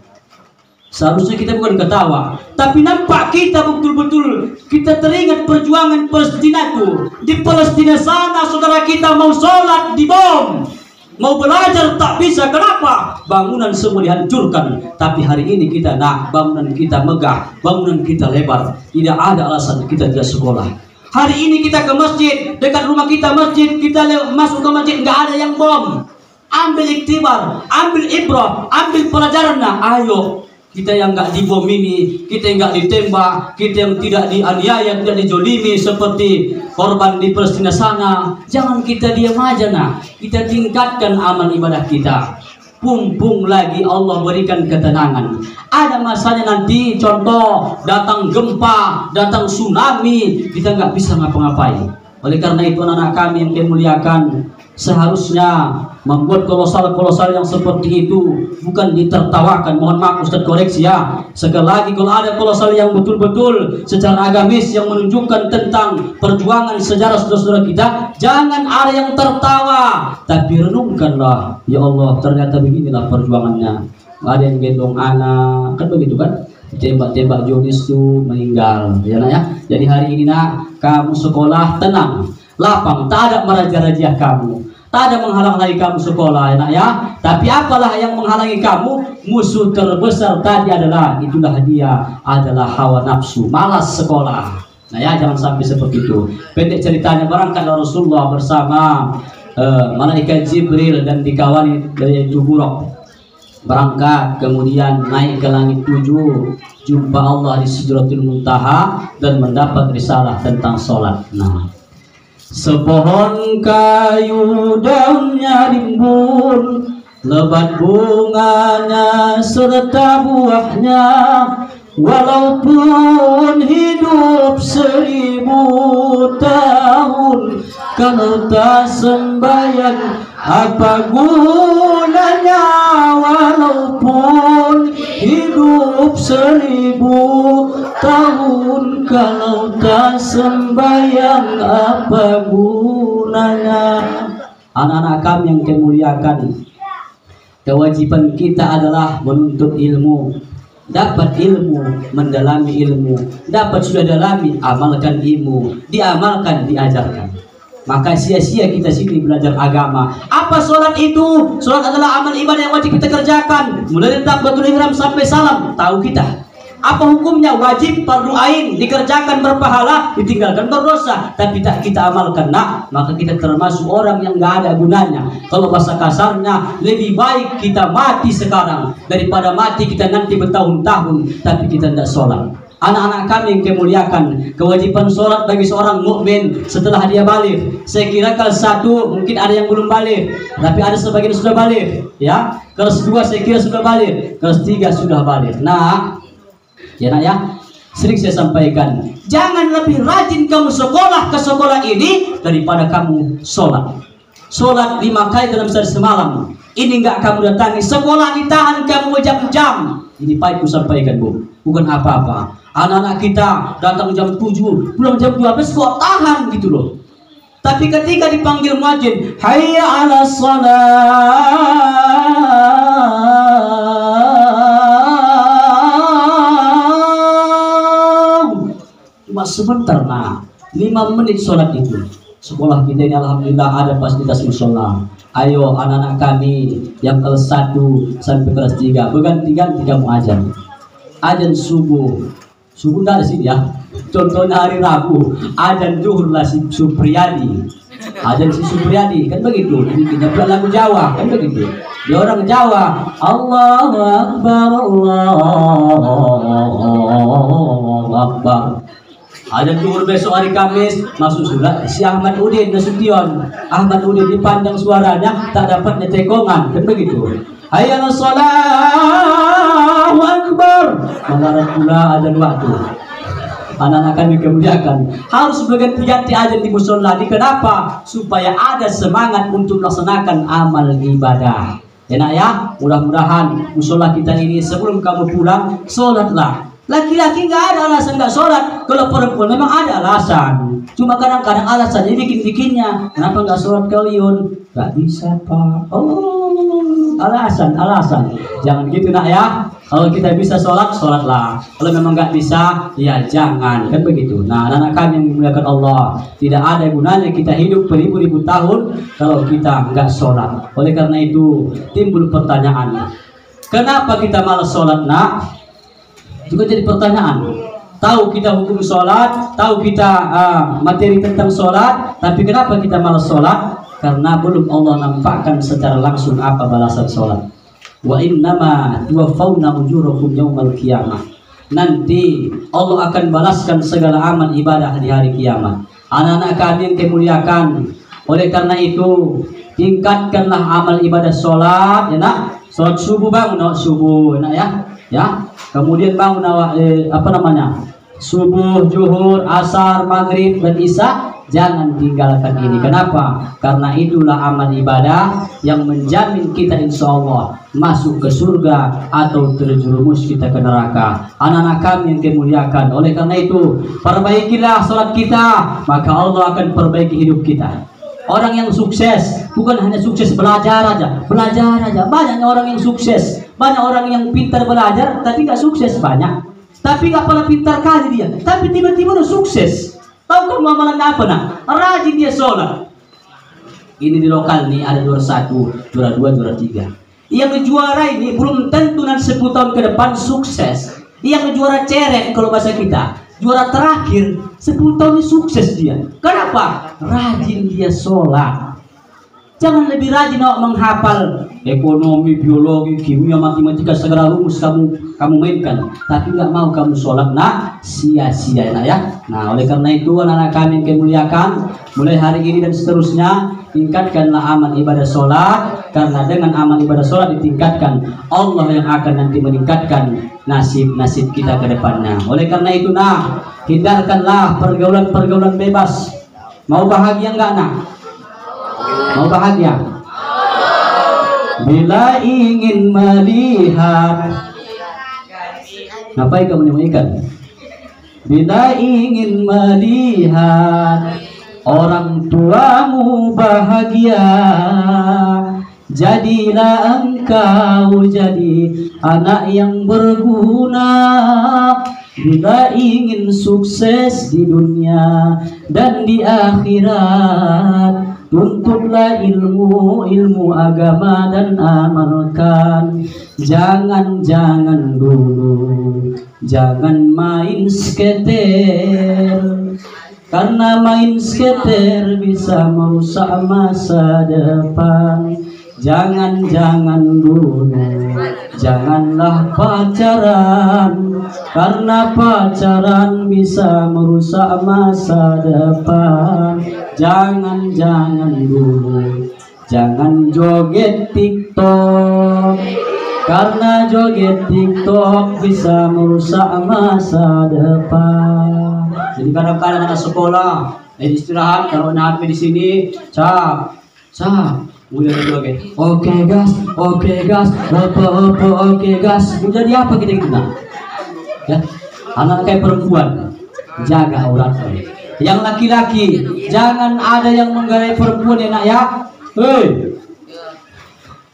Seharusnya kita bukan ketawa, tapi nampak kita betul-betul kita teringat perjuangan Palestina itu. Di Palestina sana saudara kita mau sholat dibom, mau belajar tak bisa. Kenapa? Bangunan semua dihancurkan. Tapi hari ini kita bangunan kita megah, bangunan kita lebar. Tidak ada alasan kita tidak sekolah. Hari ini kita ke masjid, dekat rumah kita masjid, kita masuk ke masjid nggak ada yang bom. Ambil iktibar, ambil ibrah, ambil pelajarannya. Ayo. Kita yang nggak dibom ini, kita yang nggak ditembak, kita yang tidak dianiaya, tidak dijolimi seperti korban di Palestina sana. Jangan kita diam aja kita tingkatkan amal ibadah kita. Pumpung lagi Allah berikan ketenangan. Ada masanya nanti, contoh datang gempa, datang tsunami, kita nggak bisa ngapa-ngapain. Oleh karena itu anak-anak kami yang dimuliakan, seharusnya membuat kolosal-kolosal yang seperti itu bukan ditertawakan. Mohon maaf Ustaz koreksi ya. Sekali lagi, kalau ada kolosal yang betul-betul secara agamis yang menunjukkan tentang perjuangan sejarah saudara-saudara kita, jangan ada yang tertawa, tapi renungkanlah, ya Allah ternyata beginilah perjuangannya. Ada yang gendong anak, kan begitu kan? Tembak-tembak Jonis itu meninggal, ya nak ya. Jadi hari ini kamu sekolah tenang, lapang, tak ada meraja-raja kamu, tak ada menghalang-halangi kamu sekolah, enak ya. Tapi apalah yang menghalangi kamu? Musuh terbesar tadi itulah dia adalah hawa nafsu, malas sekolah. Nah ya, jangan sampai seperti itu. Pendek ceritanya, berangkat Rasulullah bersama malaikat Jibril dan dikawani dari Buraq. Berangkat, kemudian naik ke langit 7, jumpa Allah di Sidratul Muntaha dan mendapat risalah tentang sholat. Nah, sepohon kayu daunnya rimbun, lebat bunganya serta buahnya, walaupun hidup 1000 tahun, kalau tak sembahyang apa gunanya? Walaupun hidup 1000 tahun, kalau tak sembahyang apa gunanya? Anak-anak kami yang kemuliakan, kewajiban kita adalah menuntut ilmu. Dapat ilmu, mendalami ilmu. Dapat sudah dalami, amalkan ilmu. Diamalkan, diajarkan. Maka sia-sia kita sini belajar agama. Apa sholat itu? Sholat adalah amal ibadah yang wajib kita kerjakan, mulai dari takbiratul ihram sampai salam. Tahu kita apa hukumnya? Wajib, fardu ain, dikerjakan berpahala, ditinggalkan berdosa. Tapi tak kita amalkan, maka kita termasuk orang yang nggak ada gunanya. Kalau bahasa kasarnya, lebih baik kita mati sekarang daripada mati kita nanti bertahun-tahun tapi kita tidak sholat. Anak-anak kami yang kemuliakan, kewajiban sholat bagi seorang mukmin setelah dia balik. Saya kira kelas 1 mungkin ada yang belum balik, tapi ada sebagian sudah balik. Ya, kelas 2 saya kira sudah balik, kelas 3 sudah balik. Nah, ya nak ya, sering saya sampaikan, jangan lebih rajin kamu sekolah ke sekolah ini daripada kamu sholat. Sholat 5 kali dalam sehari semalam, ini enggak kamu datangi. Sekolah ditahan kamu jam-jam. Ini pahit ku sampaikan, Bu, bukan apa-apa. Anak-anak kita datang jam 7, pulang jam 12 kok tahan gitu loh. Tapi ketika dipanggil muadzin, hayya 'alas shalah, cuma sebentar, nah 5 menit sholat itu. Sekolah kita ini alhamdulillah ada fasilitas musola. Ayo anak-anak kami yang kelas 1 sampai kelas 3 berganti-ganti kamu azan. Azan subuh tidak ada sih ya. Contohnya hari Rabu, azan zuhur lah si Supriyadi. Azan si Supriyadi kan begitu. Kita buat lagu Jawa kan begitu. Dia orang Jawa. Allahu Akbar, Allahu Akbar. Ada zuhur besok hari Kamis masuk surat si Ahmad Udin Nasution. Ahmad Udin dipandang suaranya tak dapat nyetekongan kan begitu. Hayya 'alas shalah, Allahu Akbar. Melarat pula azan waktu. Anak-anak kami kemudian harus berganti-ganti azan di musola. Kenapa? Supaya ada semangat untuk melaksanakan amal ibadah. Enak ya? Mudah-mudahan musola kita ini sebelum kamu pulang sholatlah. Laki-laki nggak ada alasan nggak sholat. Kalau perempuan memang ada alasan. Cuma kadang-kadang alasannya bikin-bikinnya. Kenapa nggak sholat kalian? Nggak bisa pak. Oh, alasan. Jangan gitu nak ya. Kalau kita bisa sholat, sholatlah. Kalau memang nggak bisa, ya jangan. Kan begitu. Nah, anak-anak kami yang dimuliakan Allah, tidak ada gunanya kita hidup beribu-ribu tahun kalau kita nggak sholat. Oleh karena itu timbul pertanyaan. Kenapa kita malas sholat nak? Juga jadi pertanyaan. Tahu kita hukum sholat, tahu kita materi tentang sholat, tapi kenapa kita malas sholat? Karena belum Allah nampakkan secara langsung apa balasan sholat. Wa innama tuwaffawna ujurakum yaumal qiyamah. Nanti Allah akan balaskan segala amal ibadah di hari kiamat. Anak-anak kami yang kemuliakan, oleh karena itu tingkatkanlah amal ibadah sholat, ya nak. Sholat subuh bangun subuh, nak ya. Ya, kemudian bangun subuh, zuhur, asar, maghrib, dan isya. Jangan tinggalkan ini. Kenapa? Karena itulah amal ibadah yang menjamin kita insya Allah masuk ke surga atau terjerumus kita ke neraka. Anak-anak kami yang kemuliakan, oleh karena itu perbaikilah sholat kita, maka Allah akan perbaiki hidup kita. Orang yang sukses bukan hanya sukses belajar aja. Banyaknya orang yang sukses, banyak orang yang pintar belajar tapi nggak sukses banyak. Tapi nggak pernah pintar kali dia, tapi tiba-tiba udah sukses. Tahu kamu amalannya apa nak? Rajin dia sholat. Ini di lokal nih ada juara 1, juara 2, juara 3. Yang juara ini belum tentu nanti 10 tahun ke depan sukses. Yang juara cerek kalau bahasa kita, juara terakhir 10 tahun ini sukses dia. Kenapa? Rajin dia sholat. Jangan lebih rajin menghafal ekonomi, biologi, kimia, matematika, segala rumus kamu mainkan, tapi nggak mau kamu sholat, nak sia-sia ya. Nah, oleh karena itu anak-anak kami yang kemuliakan, mulai hari ini dan seterusnya tingkatkanlah amal ibadah sholat, karena dengan amal ibadah sholat ditingkatkan, Allah yang akan nanti meningkatkan nasib kita ke depannya. Oleh karena itu nah, hindarkanlah pergaulan bebas. Mau bahagia enggak nak? Mau bahagia? Bila ingin melihat, ngapain kamu nyanyikan? Bila ingin melihat orang tuamu bahagia, jadilah engkau jadi anak yang berguna. Bila ingin sukses di dunia dan di akhirat, tuntutlah ilmu agama dan amalkan. Jangan dulu, jangan main skater, karena main skater bisa merusak masa depan. Jangan dulu, janganlah pacaran, karena pacaran bisa merusak masa depan. Jangan dulu, jangan joget TikTok, karena joget TikTok bisa merusak masa depan. Jadi kadang-kadang anak sekolah istirahat, kalau HP di sini, cap, udah joget. Oke gas, oke gas. Jadi apa kita? Ya, anak kayak perempuan, jaga auratnya. Yang laki-laki jangan ada yang menggarai perempuan ya nak ya. Hei,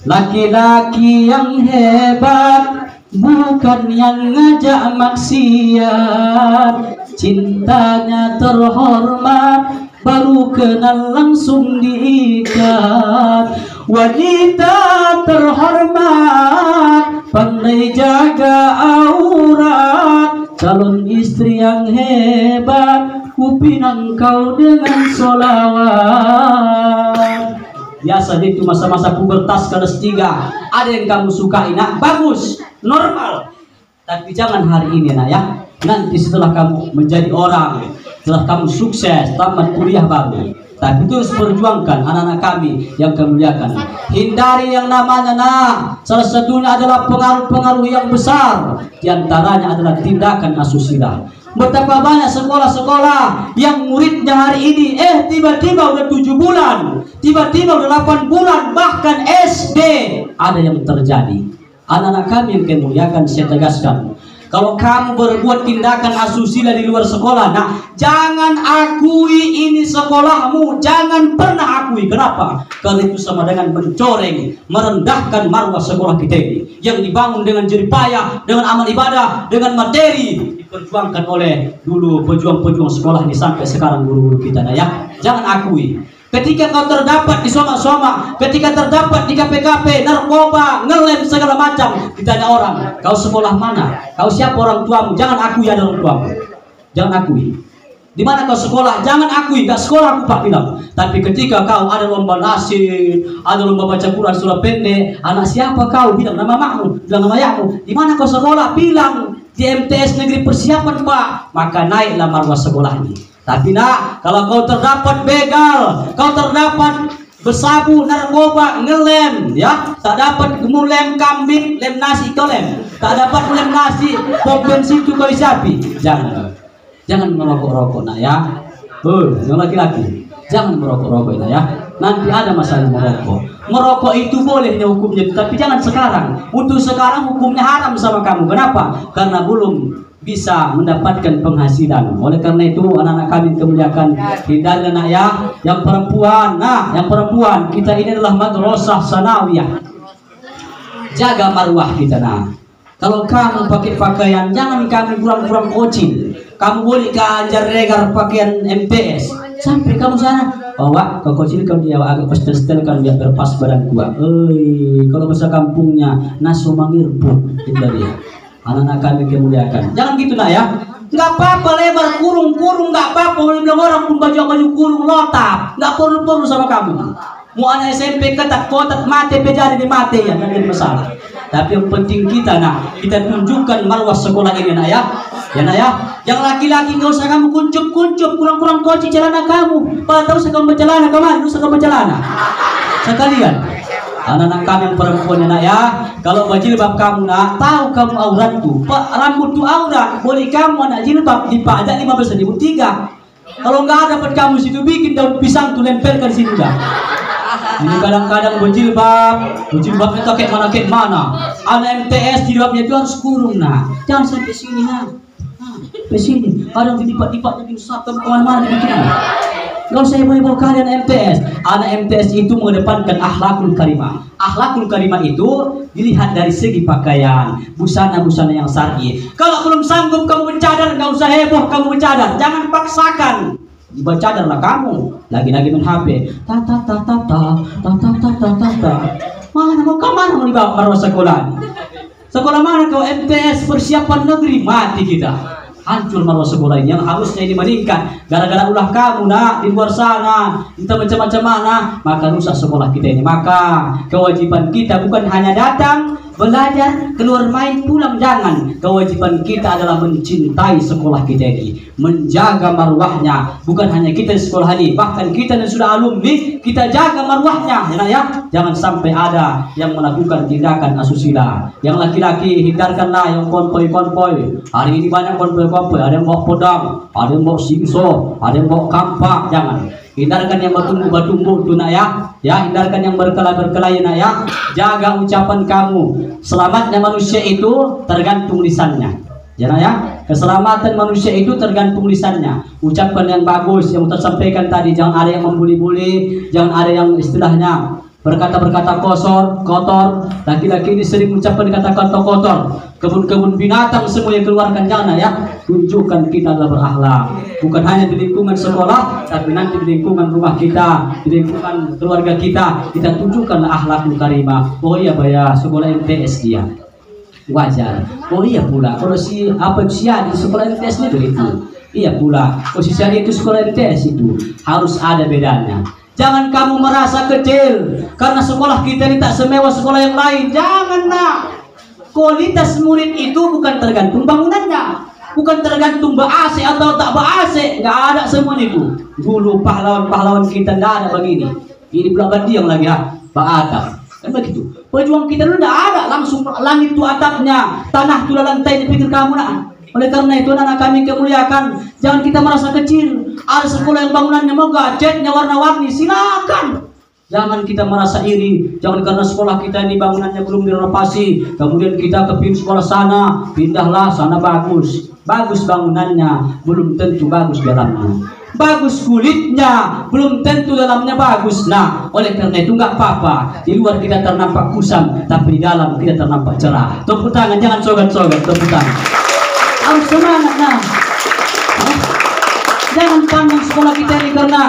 laki-laki yang hebat bukan yang ngajak maksiat, cintanya terhormat baru kenal langsung diikat. Wanita terhormat pandai jaga aurat, calon istri yang hebat kupinang kau dengan solawat. Biasa itu masa-masa pubertas kelas 3, ada yang kamu sukai nak, bagus, normal. Tapi jangan hari ini nak ya. Nanti setelah kamu menjadi orang, setelah kamu sukses, tamat kuliah baru. Tapi terus perjuangkan anak-anak kami yang kami muliakan. Hindari yang namanya salah satunya adalah pengaruh-pengaruh yang besar. Di antaranya adalah tindakan asusila. Betapa banyak sekolah-sekolah yang muridnya hari ini tiba-tiba udah 7 bulan, tiba-tiba udah 8 bulan, bahkan SD ada yang terjadi. Anak-anak kami yang kemuliakan, saya tegaskan, kalau kamu berbuat tindakan asusila di luar sekolah, jangan akui ini sekolahmu, jangan pernah akui. Kenapa? Karena itu sama dengan mencoreng, merendahkan marwah sekolah kita ini yang dibangun dengan jerih payah, dengan amal ibadah, dengan materi diperjuangkan oleh dulu pejuang-pejuang sekolah ini sampai sekarang guru-guru kita ya. Jangan akui. Ketika kau terdapat di soma-soma, ketika terdapat di KPKP, narkoba, ngelem segala macam, ditanya orang, kau sekolah mana? Kau siapa orang tuamu? Jangan akui ada orang tuamu. Jangan akui. Di mana kau sekolah? Jangan akui. Gak sekolah aku pak bilang. Tapi ketika kau ada lomba nasi, ada lomba baca Quran surah pendek, anak siapa kau? Bilang nama makmu, bilang nama ayahmu. Di mana kau sekolah? Bilang di MTS Negeri Persiapan pak. Maka naiklah marwah sekolah ini. Tapi kalau kau terdapat begal, kau terdapat bersabu, narkoba, ngelem, ya, tak dapat lem kambing, lem nasi kau lem, tak dapat lem nasi, pom bensin itu kau sapi, jangan merokok-rokok ya, yang laki-laki, jangan merokok-rokok ya, nanti ada masalah merokok itu bolehnya hukumnya, tapi jangan sekarang. Untuk sekarang hukumnya haram sama kamu. Kenapa? Karena belum bisa mendapatkan penghasilan. Oleh karena itu anak-anak kami kemuliakan, hindari anak ya, yang perempuan. Yang perempuan kita ini adalah madrasah sanawiyah. Jaga marwah kita Kalau kamu pakai pakaian, jangan kamu kurang-kurang kocil. Kamu boleh keajar regar pakaian MTS sampai kamu sana. Bawa ke kocil kamu dia agak pastel-pastel kan biar berpas badan kuat. Kalau bahasa kampungnya naso mangirbu itu dia. Anak-anak kami kemuliakan. Jangan gitu ya. Nggak apa-apa lebar kurung nggak apa-apa. Boleh bilang orang pun baju kurung lotap. Nggak perlu sama kamu. Mau anak SMP kotak mati pejari di mati ya, nggak ada masalah. Tapi yang penting kita kita tunjukkan marwah sekolah ini ya. Yang laki-laki nggak usah kamu kuncup kurang-kurang koci celana kamu. Tahu usah kamu bercelana kemana? Usah kamu bercelana. Sekalian. Anak-anak kami yang perempuan ya, kalau berjilbab kamu tahu kamu auratku, rambut tu aurat, boleh kamu anak jilbab dipajak 15.000 3. Kalau nggak dapat kamu situ bikin daun pisang tu lempelkan situ dah. Ini kadang-kadang berjilbabnya tak kayak mana. Anak MTS jilbabnya itu harus kurung jangan sampai sini sampai sini. Kadang dilipat-lipat jadi satu kemana-mana dibikin. Kalau saya bawa kalian MTS, anak MTS itu mengedepankan akhlakul karimah. Akhlakul karimah itu dilihat dari segi pakaian, busana-busana yang syar'i. Kalau belum sanggup kamu bercadar, nggak usah heboh kamu bercadar. Jangan paksakan. Bercadarlah kamu. Lagi-lagi main HP. Mana mau kemana mau dibawa marwah sekolah? Sekolah mana kau? MTS Persiapan Negeri, mati kita. Hancur marwah sekolah ini yang harusnya ini meningkat gara-gara ulah kamu di luar sana kita macam-macam maka rusak sekolah kita ini. Maka kewajiban kita bukan hanya datang belajar keluar main pulang, jangan. Kewajiban kita adalah mencintai sekolah kita ini, menjaga marwahnya. Bukan hanya kita di sekolah ini, bahkan kita yang sudah alumni kita jaga marwahnya ya. Jangan sampai ada yang melakukan tindakan asusila. Yang laki-laki hindarkanlah yang konvoy. Hari ini banyak konvoy, ada yang bawa pedang, ada yang bawa singso, ada yang bawa kampak. Jangan. Hindarkan yang bertumbuk tu ya. Hindarkan yang berkelahi ya. Jaga ucapan kamu. Selamatnya manusia itu tergantung lisannya. Jangan ya, keselamatan manusia itu tergantung lisannya. Ucapkan yang bagus, yang tersampaikan tadi. Jangan ada yang membuli-buli, jangan ada yang istilahnya berkata-berkata kotor. Laki-laki ini sering mengucapkan kata-kata kotor. Kebun-kebun binatang semua yang keluarkan, jangan ya. Tunjukkan kita adalah berakhlak. Bukan hanya di lingkungan sekolah, tapi nanti di lingkungan rumah kita, di lingkungan keluarga kita tunjukkan akhlakul karimah. Oh iya bayar sekolah MTS dia. Wajar. Oh iya pula kalau si di sekolah MTS itu iya pula kalau si itu sekolah MTS itu harus ada bedanya. Jangan kamu merasa kecil karena sekolah kita ini tak semewah sekolah yang lain. Jangan nak. Kualitas murid itu bukan tergantung bangunannya, bukan tergantung ber-AC atau tak ber-AC. Nggak ada semua itu. Dulu pahlawan kita nggak ada begini. Ini pula yang lagi atap. Kan begitu. Pejuang kita dulu tidak ada, langsung langit itu atapnya, tanah itu lantai di pikir kamu nak. Oleh karena itu anak kami kemuliakan, jangan kita merasa kecil. Ada sekolah yang bangunannya megah, catnya warna-warni, silakan. Jangan kita merasa iri, jangan karena sekolah kita ini bangunannya belum direnovasi, kemudian kita ke sekolah sana, pindahlah sana bagus. Bagus bangunannya, belum tentu bagus dalamnya. Bagus kulitnya, belum tentu dalamnya bagus. Nah, oleh karena itu nggak apa-apa. Di luar kita ternampak kusam, tapi di dalam kita ternampak cerah. Tepuk tangan, jangan sogat-sogat, tepuk tangan. Harus semangat, nah. Jangan pandang sekolah kita ini karena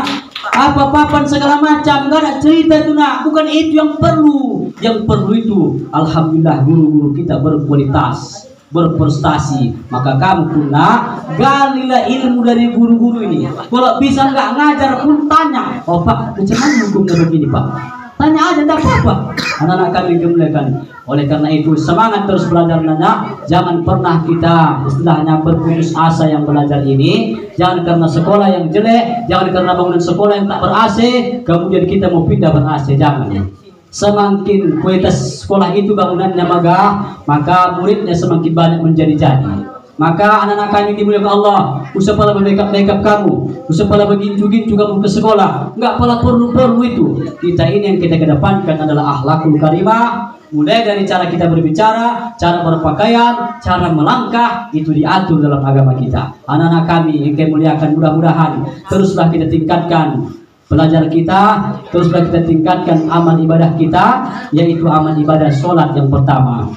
apa-apaan segala macam, nggak ada cerita itu nak. Bukan itu yang perlu. Yang perlu itu, alhamdulillah guru-guru kita berkualitas, berprestasi. Maka kamu pun nak galilah ilmu dari guru-guru ini. Kalau bisa nggak ngajar pun tanya, oh Pak, macam mana hukumnya begini Pak? Tanya aja, tidak apa-apa. Anak-anak kami kemuliakan. Oleh karena itu semangat terus belajar nanya. Jangan pernah kita istilahnya berputus asa yang belajar ini. Jangan karena sekolah yang jelek, jangan karena bangunan sekolah yang tak ber-AC, kemudian kita mau pindah ber-AC. Jangan. Semakin kualitas sekolah itu bangunannya megah, maka muridnya semakin banyak menjadi-jadi. Maka anak-anak kami dimuliakan Allah, usah pala make-up kamu, usah pala begincu-gincu kamu ke sekolah, enggak pala perlu itu. Kita ini yang kita kedepankan adalah akhlakul karimah. Mulai dari cara kita berbicara, cara berpakaian, cara melangkah, itu diatur dalam agama kita. Anak-anak kami yang kami muliakan, mudah-mudahan teruslah kita tingkatkan belajar kita, teruslah kita tingkatkan amal ibadah kita, yaitu amal ibadah sholat yang pertama.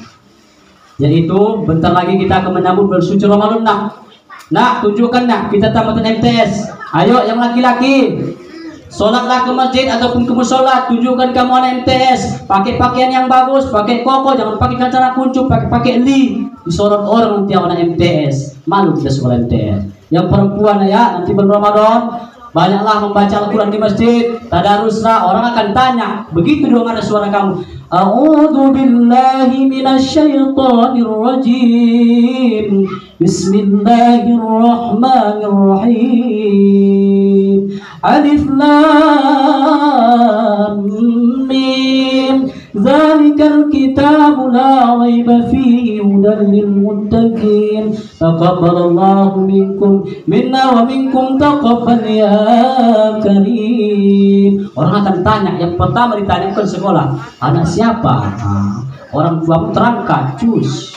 Yaitu bentar lagi kita akan menyambut bulan suci Ramadan nak tunjukkan nak kita tamatan MTS. Ayo yang laki-laki sholatlah ke masjid ataupun ke musola, tunjukkan kamu anak MTS, pakai pakaian yang bagus, pakai koko, jangan pakai celana kuncup, pakai li. Disorot orang nanti anak MTS, malu kita sekolah MTS. Yang perempuan ya nanti bulan Ramadan banyaklah membaca Al-Quran di masjid, tadaruslah, orang akan tanya. Begitu dong ada suara kamu. A'udzu billahi minasyaitonir rajim. Bismillahirrahmanirrahim. Alif lam mim. Dzalikal kitabu la raiba fihi hudan lil muttaqin. Taqabbalallahu minna wa minkum taqabbal ya karim. Orang akan tanya, yang pertama ditanya bukan sekolah, anak siapa? Orang tua terangkat, cus.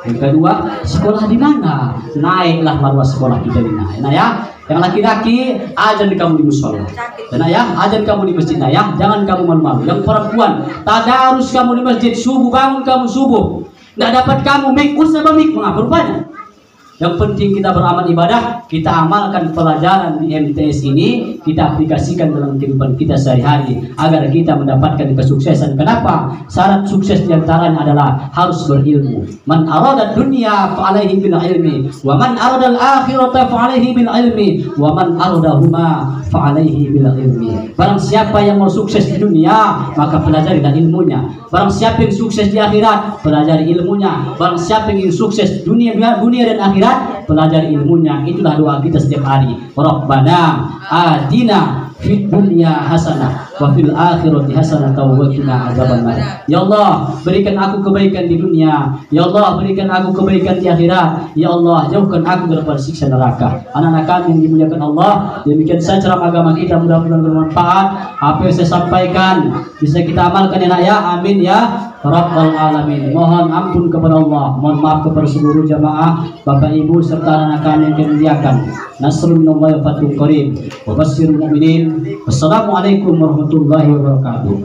Yang kedua, sekolah di mana? Naiklah marwah sekolah kita di naik. Nah ya, yang laki-laki ajan kamu di musola. Dan ayah, ajan kamu di masjid. Nah ya, jangan kamu malu-malu. Yang perempuan, tadarus kamu di masjid, subuh bangun kamu subuh. Nggak dapat kamu mikir sama mikir, mengapa rupanya? Yang penting kita beramal ibadah, kita amalkan pelajaran di MTS ini, kita aplikasikan dalam kehidupan kita sehari-hari agar kita mendapatkan kesuksesan. Kenapa? Syarat sukses diantaranya adalah harus berilmu. Man arada dunya fa'alaihi bil ilmi, wa man arada al-akhirata fa'alaihi bil ilmi, wa man aradahuma fa'alaihi bil ilmi. Barang siapa yang mau sukses di dunia, maka pelajari dan ilmunya. Barang siapa yang sukses di akhirat, pelajari ilmunya. Barang siapa yang ingin sukses dunia dan akhirat, pelajari ilmunya. Itulah doa kita setiap hari. Rabbana atina fid dunya hasanah wa fil akhirati hasanah wa qina adzabannar. Ya Allah, berikan aku kebaikan di dunia. Ya Allah, berikan aku kebaikan di akhirat. Ya Allah, jauhkan aku daripada siksa neraka. Anak-anak kami yang dimuliakan Allah, demikian saja ceramah agama kita, mudah-mudahan bermanfaat. Apa yang saya sampaikan bisa kita amalkan ya nak ya. Amin ya Rabbal alamin. Mohon ampun kepada Allah, mohon maaf kepada seluruh jamaah, Bapak Ibu serta anak-anak kami yang dimuliakan. Nasrul minallahi wa fathun qarib. Wa basyiril mu'minin. Wassalamualaikum warahmatullahi wabarakatuh.